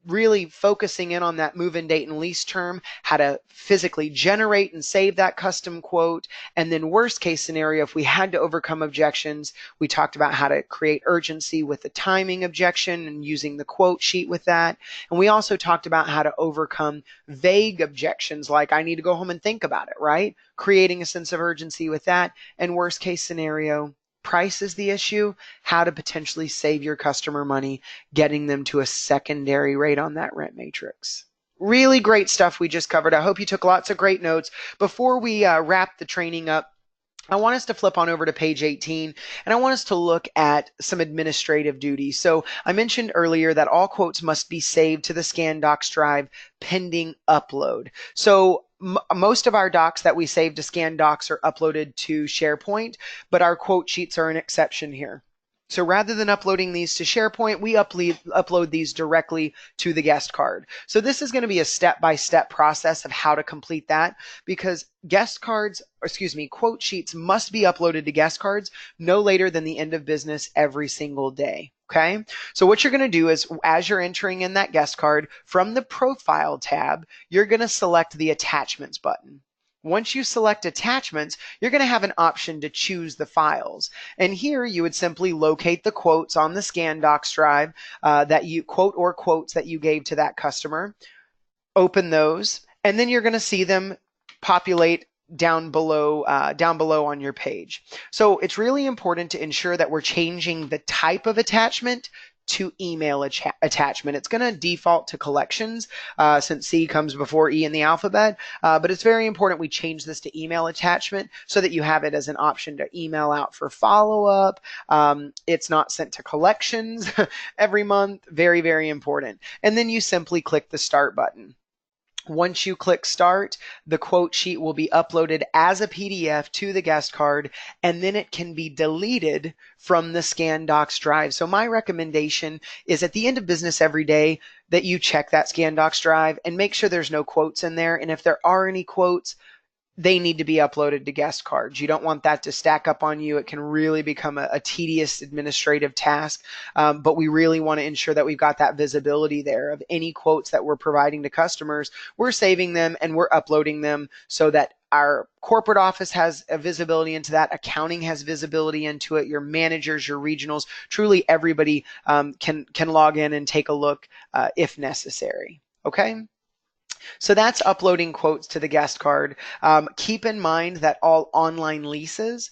really focusing in on that move-in date and lease term, how to physically generate and save that custom quote. And then worst case scenario, if we had to overcome objections, we talked about how to create urgency with the timing objection and using the quote sheet with that. And we also talked about how to overcome vague objections like I need to go home and think about it, right? Creating a sense of urgency with that. And worst case scenario, price is the issue, how to potentially save your customer money, getting them to a secondary rate on that rent matrix. Really great stuff we just covered. I hope you took lots of great notes. Before we wrap the training up, I want us to flip on over to page 18, and I want us to look at some administrative duties. So I mentioned earlier that all quotes must be saved to the Scan Docs drive pending upload. So most of our docs that we save to Scan Docs are uploaded to SharePoint, but our quote sheets are an exception here. So rather than uploading these to SharePoint, we upload these directly to the guest card. So this is going to be a step-by-step process of how to complete that, because quote sheets must be uploaded to guest cards no later than the end of business every single day. Okay, so what you're going to do is, as you're entering in that guest card, from the Profile tab, you're going to select the Attachments button. Once you select attachments, you're going to have an option to choose the files. And here you would simply locate the quotes on the Scan Docs drive quotes that you gave to that customer, open those, and then you're going to see them populate down below on your page. So it's really important to ensure that we're changing the type of attachment to email attachment. It's going to default to collections since C comes before E in the alphabet, but it's very important we change this to email attachment so that you have it as an option to email out for follow-up. It's not sent to collections every month. Very, very important. And then you simply click the Start button. Once you click Start, the quote sheet will be uploaded as a PDF to the guest card, and then it can be deleted from the Scan Docs drive. So my recommendation is, at the end of business every day, that you check that Scan Docs drive and make sure there's no quotes in there. And if there are any quotes, they need to be uploaded to guest cards. You don't want that to stack up on you. It can really become a tedious administrative task, but we really want to ensure that we've got that visibility there of any quotes that we're providing to customers. We're saving them and we're uploading them so that our corporate office has a visibility into that, accounting has visibility into it, your managers, your regionals, truly everybody can log in and take a look if necessary. Okay? So that's uploading quotes to the guest card. Keep in mind that all online leases,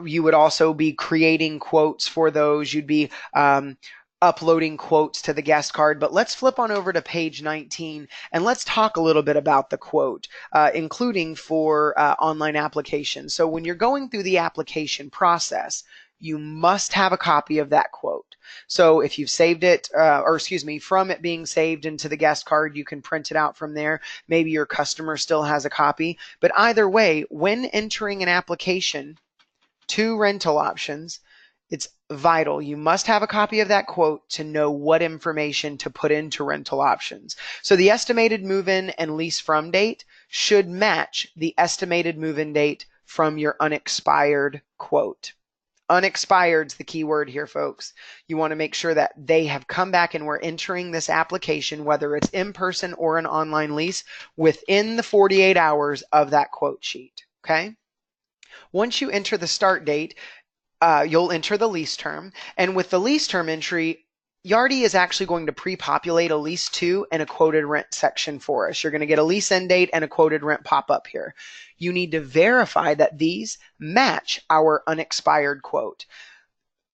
you would also be creating quotes for those. You'd be uploading quotes to the guest card. But let's flip on over to page 19 and let's talk a little bit about the quote, including for online applications. So when you're going through the application process, you must have a copy of that quote. So if you've saved it, from it being saved into the guest card, you can print it out from there. Maybe your customer still has a copy. But either way, when entering an application to rental options, it's vital. You must have a copy of that quote to know what information to put into rental options. So the estimated move-in and lease from date should match the estimated move-in date from your unexpired quote. Unexpired's the key word here, folks. You want to make sure that they have come back and we're entering this application, whether it's in person or an online lease, within the 48 hours of that quote sheet. Okay? Once you enter the start date, you'll enter the lease term. And with the lease term entry, Yardi is actually going to pre-populate a lease to and a quoted rent section for us. You're going to get a lease end date and a quoted rent pop up here. You need to verify that these match our unexpired quote.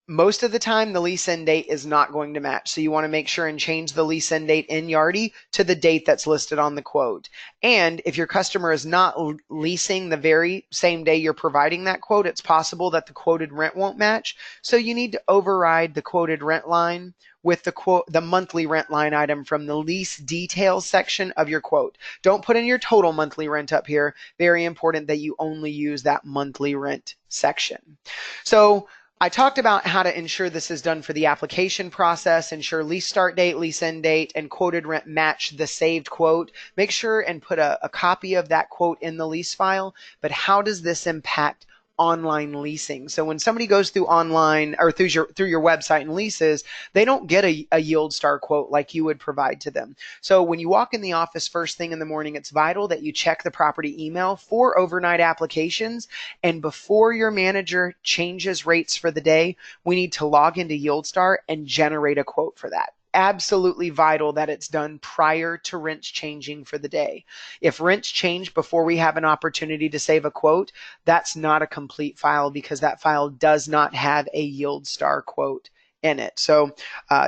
Most of the time, the lease end date is not going to match. So you want to make sure and change the lease end date in Yardi to the date that's listed on the quote. And if your customer is not leasing the very same day you're providing that quote, it's possible that the quoted rent won't match. So you need to override the quoted rent line with the monthly rent line item from the lease details section of your quote. Don't put in your total monthly rent up here. Very important that you only use that monthly rent section. So I talked about how to ensure this is done for the application process, ensure lease start date, lease end date, and quoted rent match the saved quote. Make sure and put a copy of that quote in the lease file. But how does this impact online leasing? So when somebody goes through online or through your website and leases, they don't get a yield star quote like you would provide to them. So when you walk in the office first thing in the morning, it's vital that you check the property email for overnight applications. And before your manager changes rates for the day, we need to log into YieldStar and generate a quote for that. Absolutely vital that it's done prior to rents changing for the day. If rents change before we have an opportunity to save a quote, that's not a complete file because that file does not have a yield star quote in it. So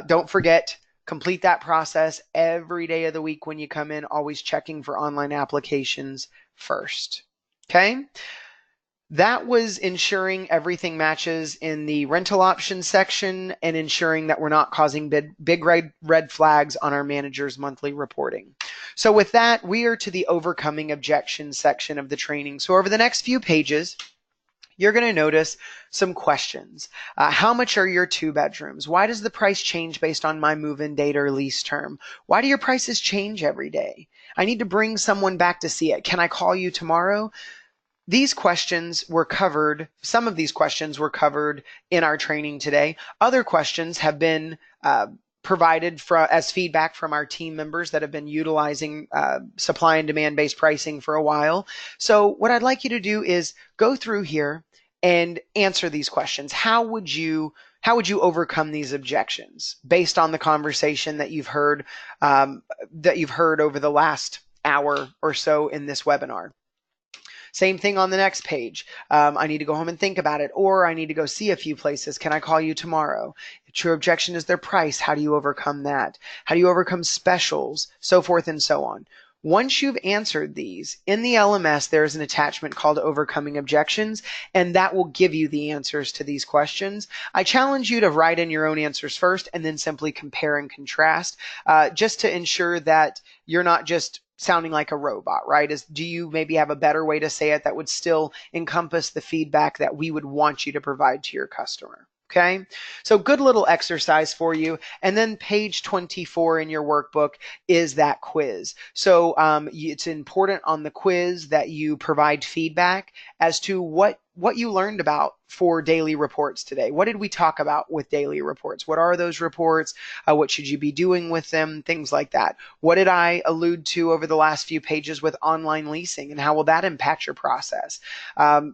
don't forget, complete that process every day of the week when you come in, always checking for online applications first. Okay? That was ensuring everything matches in the rental options section and ensuring that we're not causing big red flags on our manager's monthly reporting. So with that, we are to the overcoming objections section of the training. So over the next few pages, you're going to notice some questions. How much are your 2 bedrooms? Why does the price change based on my move-in date or lease term? Why do your prices change every day? I need to bring someone back to see it. Can I call you tomorrow? These questions were covered, some of these questions were covered in our training today. Other questions have been provided as feedback from our team members that have been utilizing supply and demand based pricing for a while. So what I'd like you to do is go through here and answer these questions. How would you overcome these objections based on the conversation that you've heard over the last hour or so in this webinar? Same thing on the next page. I need to go home and think about it, or I need to go see a few places. Can I call you tomorrow? True objection is their price. How do you overcome that? How do you overcome specials? So forth and so on. Once you've answered these, in the LMS, there's an attachment called Overcoming Objections, and that will give you the answers to these questions. I challenge you to write in your own answers first and then simply compare and contrast, just to ensure that you're not just sounding like a robot, right? Do you maybe have a better way to say it that would still encompass the feedback that we would want you to provide to your customer? Okay, so good little exercise for you. And then page 24 in your workbook is that quiz. So it's important on the quiz that you provide feedback as to what you learned about for daily reports today. What did we talk about with daily reports? What are those reports? What should you be doing with them? Things like that. What did I allude to over the last few pages with online leasing, and how will that impact your process?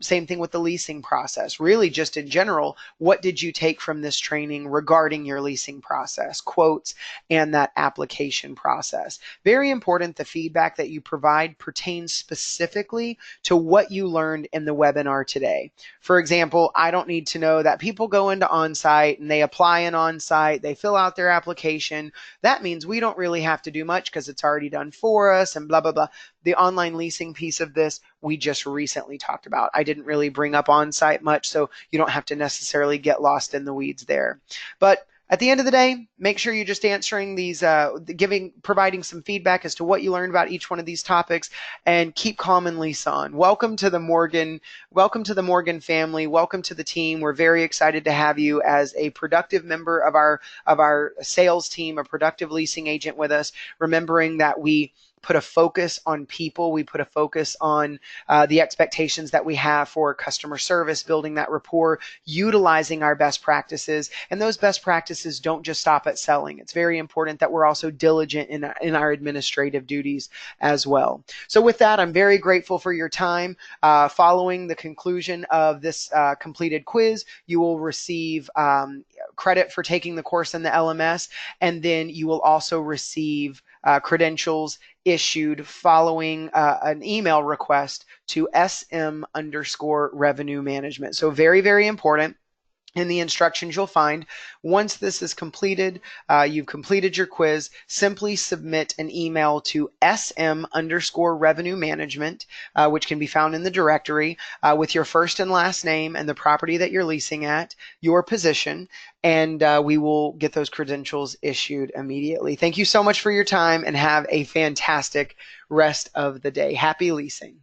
Same thing with the leasing process. Really, just in general, what did you take from this training regarding your leasing process, quotes, and that application process? Very important, the feedback that you provide pertains specifically to what you learned in the webinar today. For example, I don't need to know that people go into on-site and they apply in on-site, they fill out their application. That means we don't really have to do much because it's already done for us and blah, blah, blah. The online leasing piece of this, we just recently talked about. I didn't really bring up on-site much, so you don't have to necessarily get lost in the weeds there. But at the end of the day, make sure you're just answering these, providing some feedback as to what you learned about each one of these topics, and keep calm and lease on. Welcome to the Morgan family. Welcome to the team. We're very excited to have you as a productive member of our sales team, a productive leasing agent with us, remembering that we put a focus on people. We put a focus on the expectations that we have for customer service, building that rapport, utilizing our best practices. And those best practices don't just stop at selling. It's very important that we're also diligent in our administrative duties as well. So with that, I'm very grateful for your time. Following the conclusion of this completed quiz, you will receive credit for taking the course in the LMS, and then you will also receive credentials issued following an email request to SM_revenue management. So very, very important. In the instructions you'll find, once this is completed, you've completed your quiz, simply submit an email to SM_revenue management, which can be found in the directory, with your first and last name and the property that you're leasing at, your position, and we will get those credentials issued immediately. Thank you so much for your time, and have a fantastic rest of the day. Happy leasing.